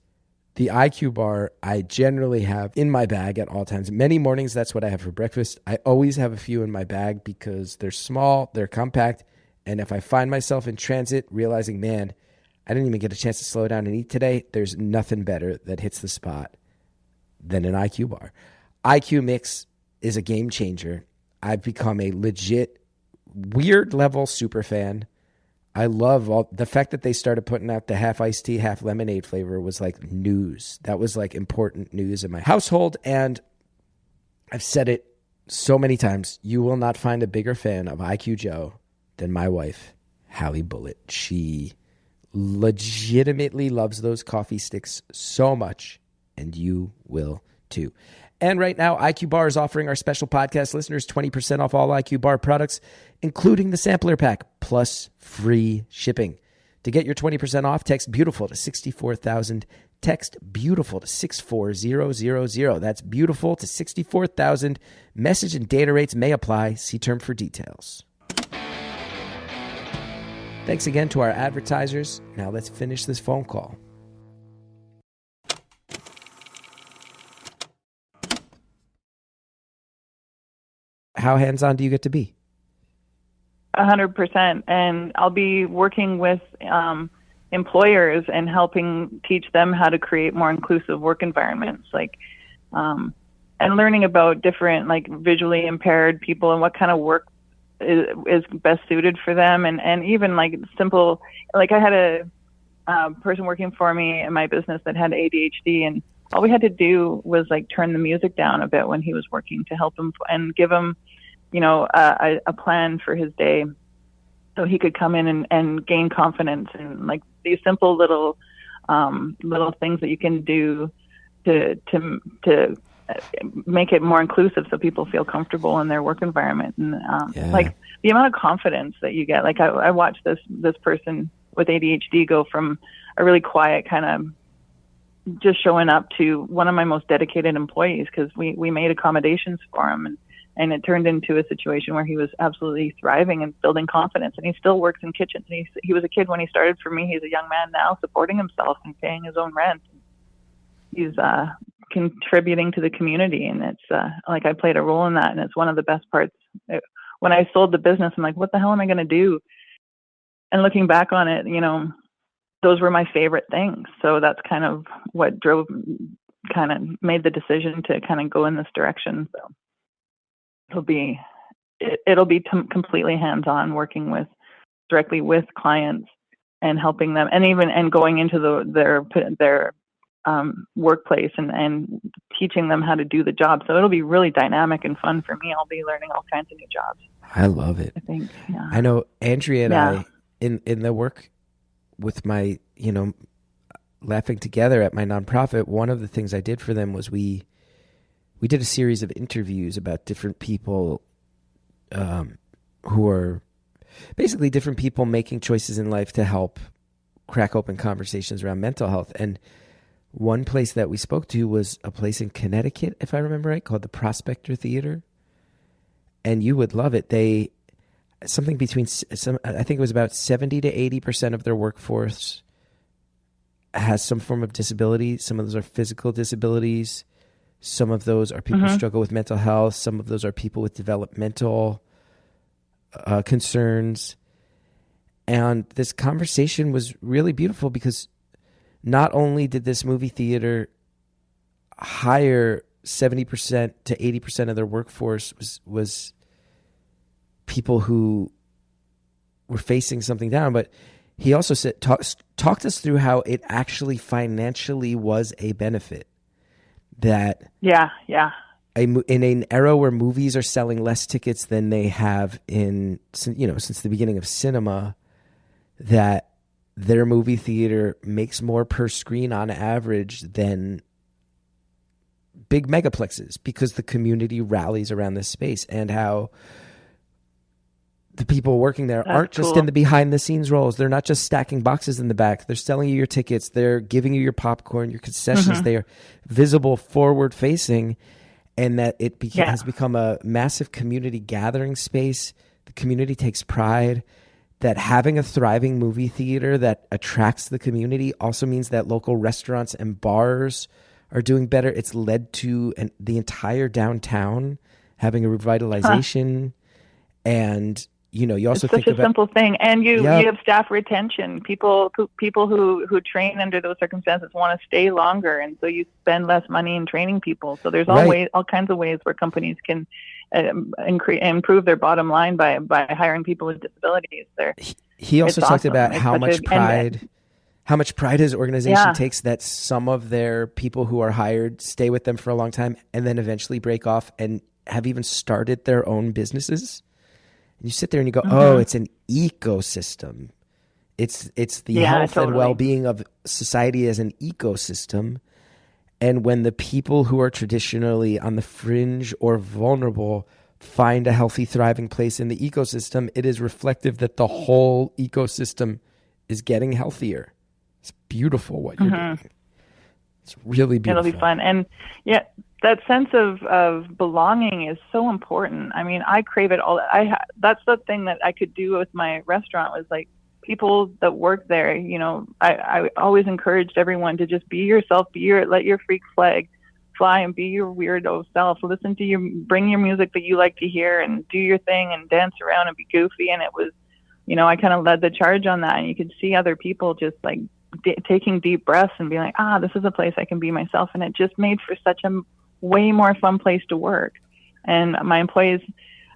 The IQBAR I generally have in my bag at all times. Many mornings, that's what I have for breakfast. I always have a few in my bag because they're small, they're compact, and if I find myself in transit realizing, man, I didn't even get a chance to slow down and eat today, there's nothing better that hits the spot than an IQBAR. IQ Mix is a game changer. I've become a legit weird level super fan. I love the fact that they started putting out the half iced tea, half lemonade flavor was like news. That was like important news in my household. And I've said it so many times. You will not find a bigger fan of IQ Joe than my wife, Hallie Bullitt. She legitimately loves those coffee sticks so much, and you will too. And right now, IQBAR is offering our special podcast listeners 20% off all IQBAR products, including the sampler pack, plus free shipping. To get your 20% off, text BEAUTIFUL to 64,000. Text BEAUTIFUL to 64000. That's BEAUTIFUL to 64,000. Message and data rates may apply. See term for details. Thanks again to our advertisers. Now let's finish this phone call. How hands-on do you get to be? 100%. And I'll be working with employers and helping teach them how to create more inclusive work environments, and learning about different, visually impaired people and what kind of work is best suited for them. And even simple, I had a person working for me in my business that had ADHD, and all we had to do was turn the music down a bit when he was working to help him and give him, a plan for his day, so he could come in and gain confidence. And these simple little things that you can do to make it more inclusive, so people feel comfortable in their work environment. And the amount of confidence that you get. I watched this person with ADHD go from a really quiet kind of just showing up to one of my most dedicated employees, because we made accommodations for him, and it turned into a situation where he was absolutely thriving and building confidence. And he still works in kitchens. And he was a kid when he started for me. He's a young man now, supporting himself and paying his own rent. He's contributing to the community, and it's I played a role in that, and it's one of the best parts. When I sold the business, I'm like, what the hell am I going to do? And looking back on it, those were my favorite things. So that's kind of what made the decision to kind of go in this direction. So it'll be completely hands-on, working directly with clients and helping them, and going into their workplace and teaching them how to do the job. So it'll be really dynamic and fun for me. I'll be learning all kinds of new jobs. I love it. I think, yeah. I know Andrea and I, in the work with my, Laughing Together at my nonprofit, one of the things I did for them was we did a series of interviews about different people who are basically different people making choices in life to help crack open conversations around mental health. And one place that we spoke to was a place in Connecticut, if I remember right, called the Prospector Theater. And you would love it. Something between I think it was about 70 to 80% of their workforce has some form of disability. Some of those are physical disabilities. Some of those are people who struggle with mental health. Some of those are people with developmental concerns. And this conversation was really beautiful, because not only did this movie theater hire 70% to 80% of their workforce was people who were facing something down, but he also said, talked us through how it actually financially was a benefit. That in an era where movies are selling less tickets than they have since the beginning of cinema, that their movie theater makes more per screen on average than big megaplexes, because the community rallies around this space, and how the people working there aren't just in the behind the scenes roles. They're not just stacking boxes in the back. They're selling you your tickets. They're giving you your popcorn, your concessions. They are visible, forward facing, and that it has become a massive community gathering space. The community takes pride that having a thriving movie theater that attracts the community also means that local restaurants and bars are doing better. It's led to the entire downtown having a revitalization. And you also think about, it's such a simple thing, and you have staff retention. People who train under those circumstances want to stay longer, and so you spend less money in training people. So there's all kinds of ways where companies can improve their bottom line by hiring people with disabilities. He also talked about how much pride his organization takes that some of their people who are hired stay with them for a long time and then eventually break off and have even started their own businesses. And you sit there and you go, oh, it's an ecosystem. It's the health and well-being of society as an ecosystem. And when the people who are traditionally on the fringe or vulnerable find a healthy, thriving place in the ecosystem, it is reflective that the whole ecosystem is getting healthier. It's beautiful what you're doing. It's really beautiful. It'll be fun. And yeah, that sense of belonging is so important. I mean, I crave it all. That's the thing that I could do with my restaurant was like people that work there, you know, I always encouraged everyone to just be yourself, let your freak flag fly and be your weirdo self. Bring your music that you like to hear and do your thing and dance around and be goofy. And it was, you know, I kind of led the charge on that. And you could see other people just like taking deep breaths and being like, this is a place I can be myself. And it just made for such a way more fun place to work. And my employees,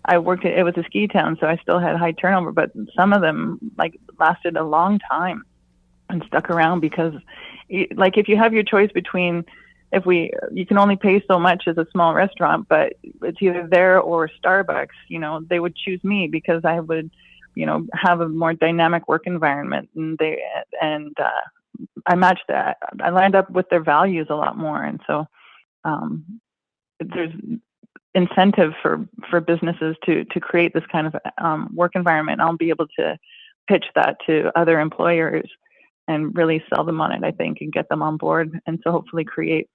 it was a ski town, so I still had high turnover, but some of them like lasted a long time and stuck around because like if you have your choice between you can only pay so much as a small restaurant, but it's either there or Starbucks, you know, they would choose me because I would, you know, have a more dynamic work environment and I matched that. I lined up with their values a lot more. And so, there's incentive for businesses to create this kind of work environment. I'll be able to pitch that to other employers and really sell them on it, I think, and get them on board. And so hopefully create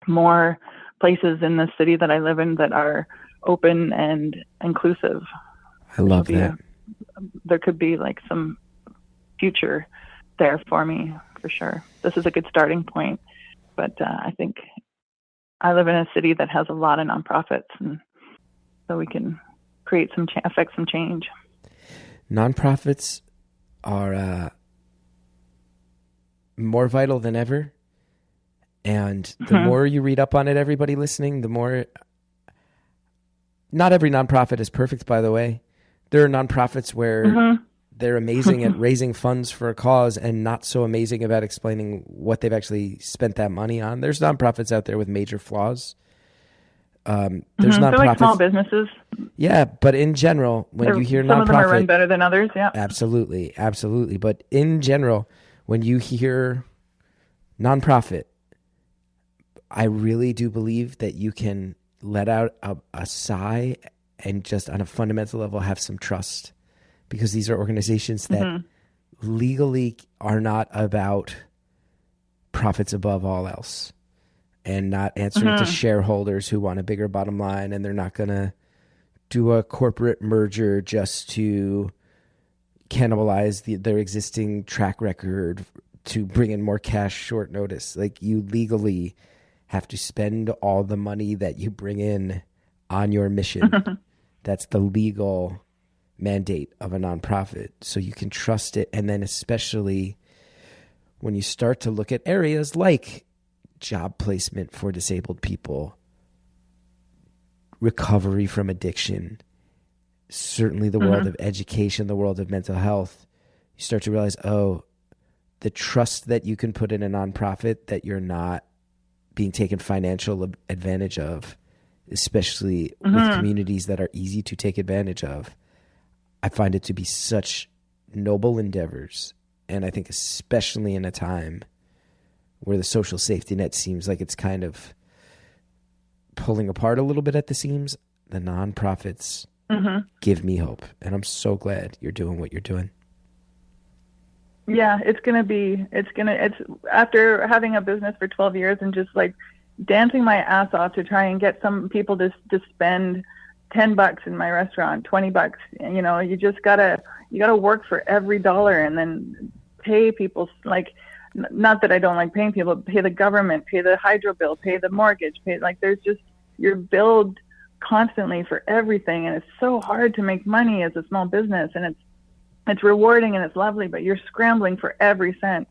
more places in the city that I live in that are open and inclusive. I love that. There could be like some future there for me, for sure. This is a good starting point. But I think I live in a city that has a lot of nonprofits, and so we can create affect some change. Nonprofits are more vital than ever. And the more you read up on it, everybody listening, the more... Not every nonprofit is perfect, by the way. There are nonprofits where they're amazing at raising funds for a cause and not so amazing about explaining what they've actually spent that money on. There's nonprofits out there with major flaws. There's nonprofits. They're like small businesses. Yeah, but in general, when you hear nonprofit... Some of them are run better than others, yeah. Absolutely, absolutely. But in general, when you hear nonprofit, I really do believe that you can let out a sigh and just on a fundamental level have some trust, because these are organizations that legally are not about profits above all else and not answering to shareholders who want a bigger bottom line, and they're not going to do a corporate merger just to cannibalize their existing track record to bring in more cash short notice. Like, you legally have to spend all the money that you bring in on your mission. That's the legal mandate of a nonprofit. So you can trust it. And then especially when you start to look at areas like job placement for disabled people, recovery from addiction, certainly the world of education, the world of mental health, you start to realize, the trust that you can put in a nonprofit that you're not being taken financial advantage of, especially with communities that are easy to take advantage of. I find it to be such noble endeavors. And I think especially in a time where the social safety net seems like it's kind of pulling apart a little bit at the seams, the nonprofits give me hope. And I'm so glad you're doing what you're doing. Yeah, it's after having a business for 12 years and just like dancing my ass off to try and get some people to spend $10 in my restaurant, $20. You know, you gotta work for every dollar and then pay people. Like, not that I don't like paying people, but pay the government, pay the hydro bill, pay the mortgage, you're billed constantly for everything. And it's so hard to make money as a small business, and it's rewarding and it's lovely, but you're scrambling for every cent.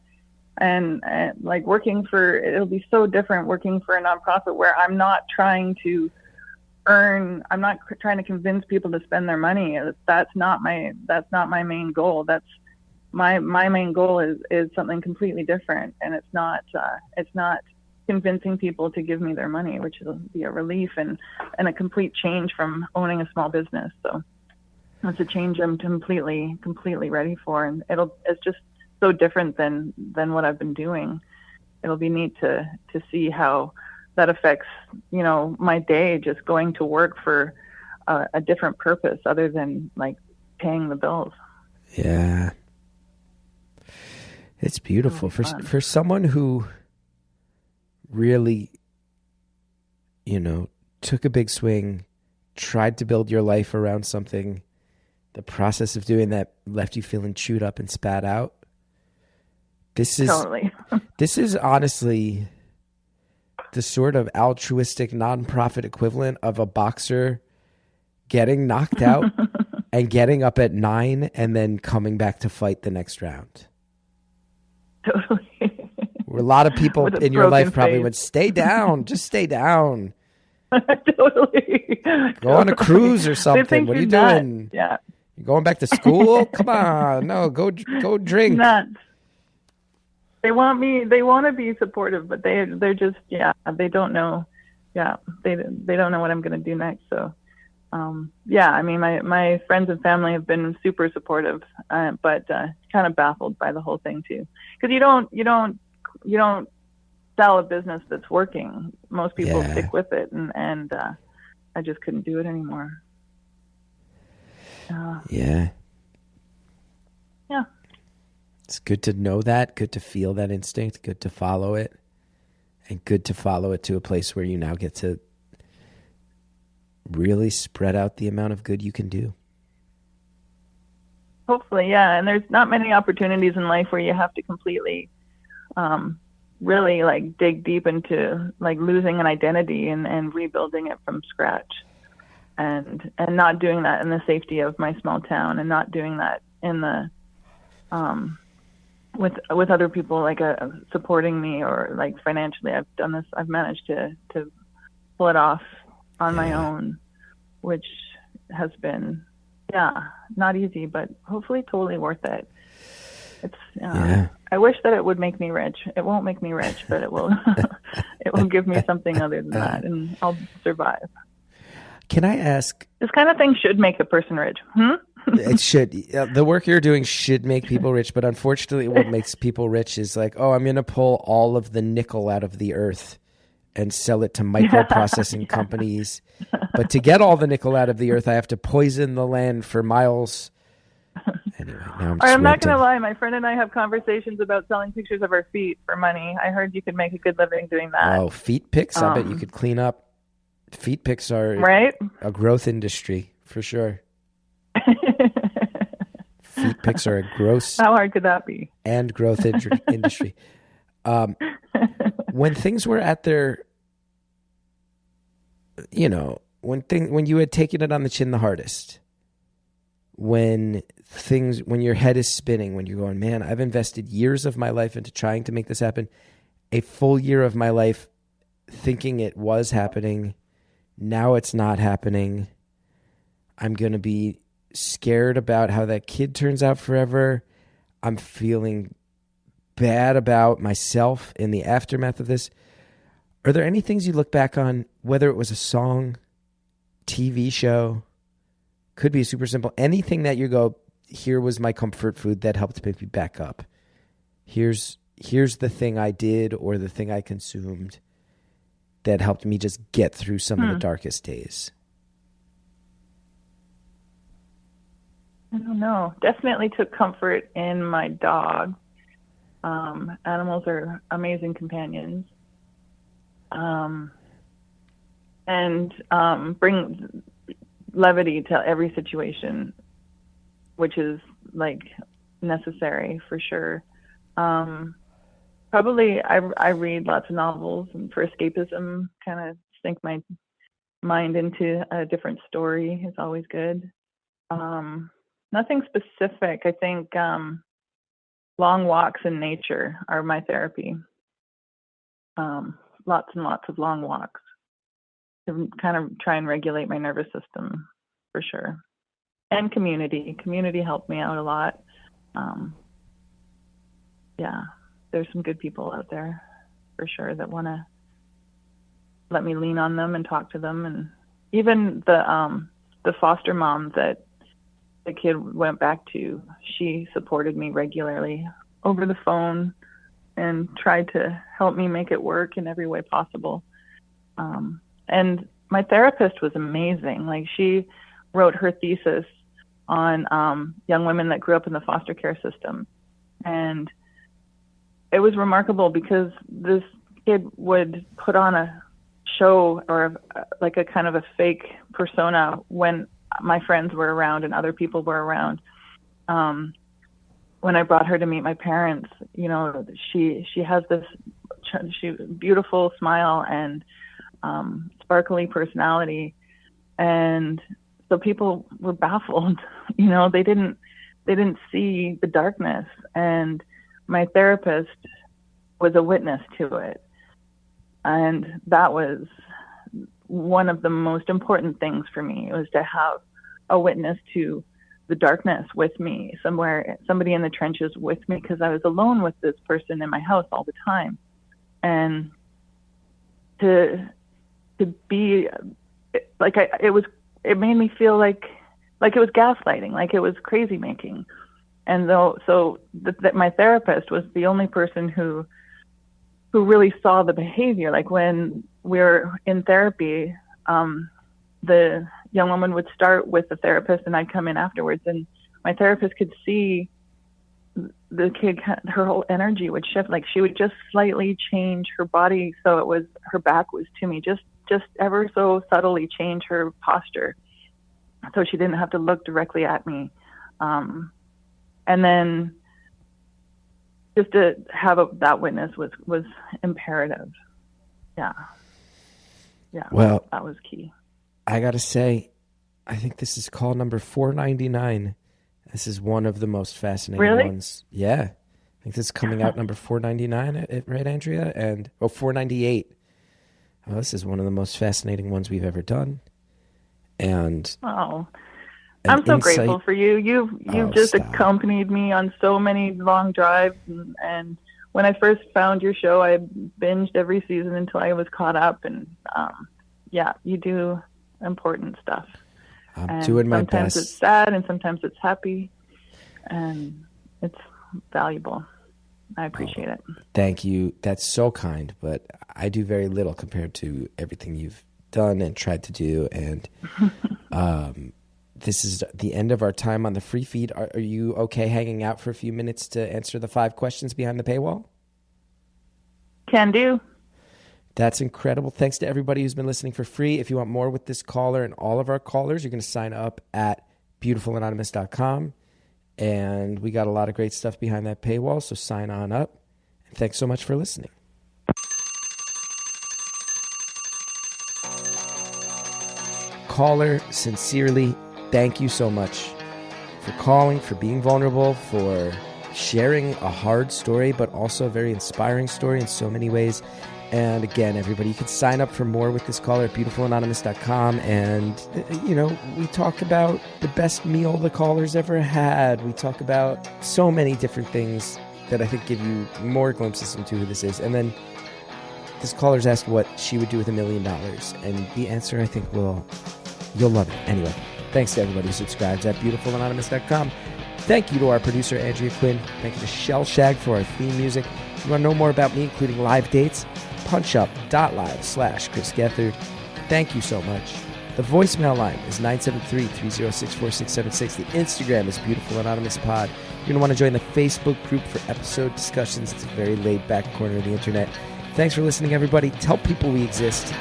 And like it'll be so different working for a nonprofit where I'm not trying to convince people to spend their money. That's not my main goal. That's my main goal is something completely different. And it's not convincing people to give me their money, which will be a relief and a complete change from owning a small business. So it's a change I'm completely ready for. And it's just so different than what I've been doing. it'll be neat to see how that affects, you know, my day, just going to work for a different purpose other than like paying the bills. Yeah. It's beautiful for someone who really, you know, took a big swing, tried to build your life around something. The process of doing that left you feeling chewed up and spat out. This is honestly the sort of altruistic nonprofit equivalent of a boxer getting knocked out and getting up at 9 and then coming back to fight the next round. Totally. Where a lot of people in your life probably would stay down, just stay down. Totally. Go on a cruise or something. What are you doing? Yeah. You going back to school? Come on. No, go drink. Nuts. They want to be supportive, but they're just, they don't know. Yeah. They don't know what I'm going to do next. So, I mean, my friends and family have been super supportive, but kind of baffled by the whole thing too. Cause you don't sell a business that's working. Most people stick with it, and I just couldn't do it anymore. Yeah. It's good to know that, good to feel that instinct, good to follow it, and good to follow it to a place where you now get to really spread out the amount of good you can do. Hopefully, yeah. And there's not many opportunities in life where you have to completely really like dig deep into like losing an identity and rebuilding it from scratch. And not doing that in the safety of my small town, and not doing that in the with other people like supporting me or like financially. I've done this. I've managed to pull it off on my own, which has been not easy, but hopefully totally worth it. It's I wish that it would make me rich. It won't make me rich, but it will it will give me something other than that, and I'll survive. Can I ask? This kind of thing should make a person rich. It should. The work you're doing should make people rich, but unfortunately what makes people rich is like, I'm going to pull all of the nickel out of the earth and sell it to microprocessing companies. But to get all the nickel out of the earth, I have to poison the land for miles. Anyway, now I'm not going to lie. My friend and I have conversations about selling pictures of our feet for money. I heard you could make a good living doing that. Oh, feet pics? I bet you could clean up. Feet pics are a growth industry for sure. Feet pics are a gross. How hard could that be? And growth industry. When things were at their, when you had taken it on the chin the hardest, when your head is spinning, when you're going, man, I've invested years of my life into trying to make this happen, a full year of my life thinking it was happening. Now it's not happening. I'm going to be scared about how that kid turns out forever. I'm feeling bad about myself in the aftermath of this. Are there any things you look back on, whether it was a song, TV show, could be super simple, anything that you go, here was my comfort food that helped pick me back up. Here's the thing I did or the thing I consumed that helped me just get through some of the darkest days? I don't know. Definitely took comfort in my dog. Animals are amazing companions. And bring levity to every situation, which is like necessary for sure. Probably I read lots of novels, and for escapism, kind of sink my mind into a different story is always good. Nothing specific. I think long walks in nature are my therapy. Lots and lots of long walks to kind of try and regulate my nervous system for sure. And community. Community helped me out a lot. There's some good people out there for sure that want to let me lean on them and talk to them. And even the foster mom that the kid went back to, she supported me regularly over the phone, and tried to help me make it work in every way possible. And my therapist was amazing. Like, she wrote her thesis on young women that grew up in the foster care system. And it was remarkable because this kid would put on a show or like a kind of a fake persona when my friends were around and other people were around. When I brought her to meet my parents, you know, she has this beautiful smile and sparkly personality, and so people were baffled. You know, they didn't see the darkness, and my therapist was a witness to it, and that was one of the most important things for me, was to have a witness to the darkness with me, somebody in the trenches with me, because I was alone with this person in my house all the time. And to be like, it made me feel like it was gaslighting, like it was crazy making. And that my therapist was the only person who really saw the behavior. Like, when we were in therapy, the young woman would start with the therapist and I'd come in afterwards, and my therapist could see the kid, her whole energy would shift. Like, she would just slightly change her body so it was, her back was to me, just ever so subtly change her posture so she didn't have to look directly at me. And then just to have that witness was imperative. Yeah. Well, that was key. I got to say, I think this is call number 499. This is one of the most fascinating ones. Yeah. I think this is coming out number 499, right, Andrea? And 498. Oh, this is one of the most fascinating ones we've ever done. And I'm so grateful for you. You've just accompanied me on so many long drives, and when I first found your show, I binged every season until I was caught up. And you do important stuff. I'm doing my best. Sometimes it's sad and sometimes it's happy, and it's valuable. I appreciate it. Thank you. That's so kind, but I do very little compared to everything you've done and tried to do. And this is the end of our time on the free feed. Are you okay hanging out for a few minutes to answer the 5 questions behind the paywall? Can do. That's incredible. Thanks to everybody who's been listening for free. If you want more with this caller and all of our callers, you're going to sign up at beautifulanonymous.com. And we got a lot of great stuff behind that paywall, so sign on up. And thanks so much for listening. Caller, sincerely, thank you so much for calling, for being vulnerable, for sharing a hard story, but also a very inspiring story in so many ways. And again, everybody, you can sign up for more with this caller at beautifulanonymous.com. And, you know, we talk about the best meal the caller's ever had. We talk about so many different things that I think give you more glimpses into who this is. And then this caller's asked what she would do with $1 million. And the answer, I think, you'll love it. Anyway, thanks to everybody who subscribes at beautifulanonymous.com. Thank you to our producer, Andrea Quinn. Thank you to Shell Shag for our theme music. If you want to know more about me, including live dates, punchup.live/Chris Gethard. Thank you so much. The voicemail line is 973-306-4676. The Instagram is Beautiful Anonymous Pod. You're going to want to join the Facebook group for episode discussions. It's a very laid-back corner of the internet. Thanks for listening, everybody. Tell people we exist.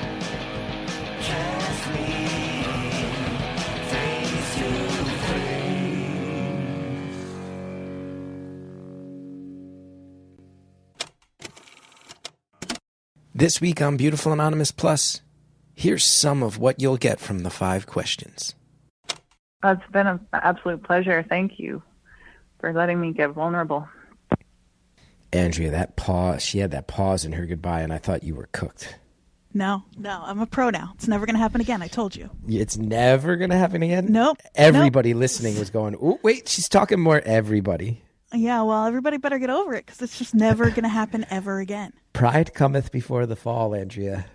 This week on Beautiful Anonymous Plus, here's some of what you'll get from the 5 questions. It's been an absolute pleasure. Thank you for letting me get vulnerable. Andrea, that pause, she had that pause in her goodbye, and I thought you were cooked. No, I'm a pro now. It's never going to happen again. I told you. It's never going to happen again? Nope. Everybody listening was going, oh, wait, she's talking more everybody. Yeah, well, everybody better get over it because it's just never going to happen ever again. Pride cometh before the fall, Andrea.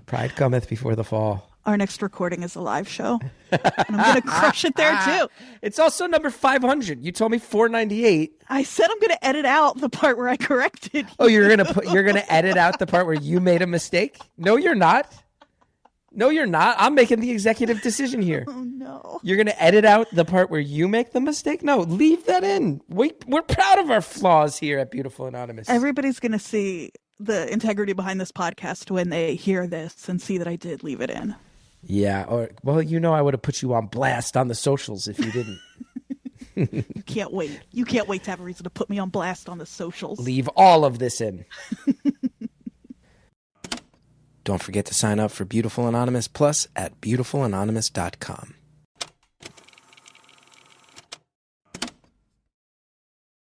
Pride cometh before the fall. Our next recording is a live show. And I'm going to crush it there, too. It's also number 500. You told me 498. I said I'm going to edit out the part where I corrected you. Oh, you're going to edit out the part where you made a mistake? No, you're not. No, you're not. I'm making the executive decision here. Oh, no. You're going to edit out the part where you make the mistake? No, leave that in. We're proud of our flaws here at Beautiful Anonymous. Everybody's going to see the integrity behind this podcast when they hear this and see that I did leave it in. Yeah. Well, I would have put you on blast on the socials if you didn't. You can't wait. You can't wait to have a reason to put me on blast on the socials. Leave all of this in. Don't forget to sign up for Beautiful Anonymous Plus at beautifulanonymous.com.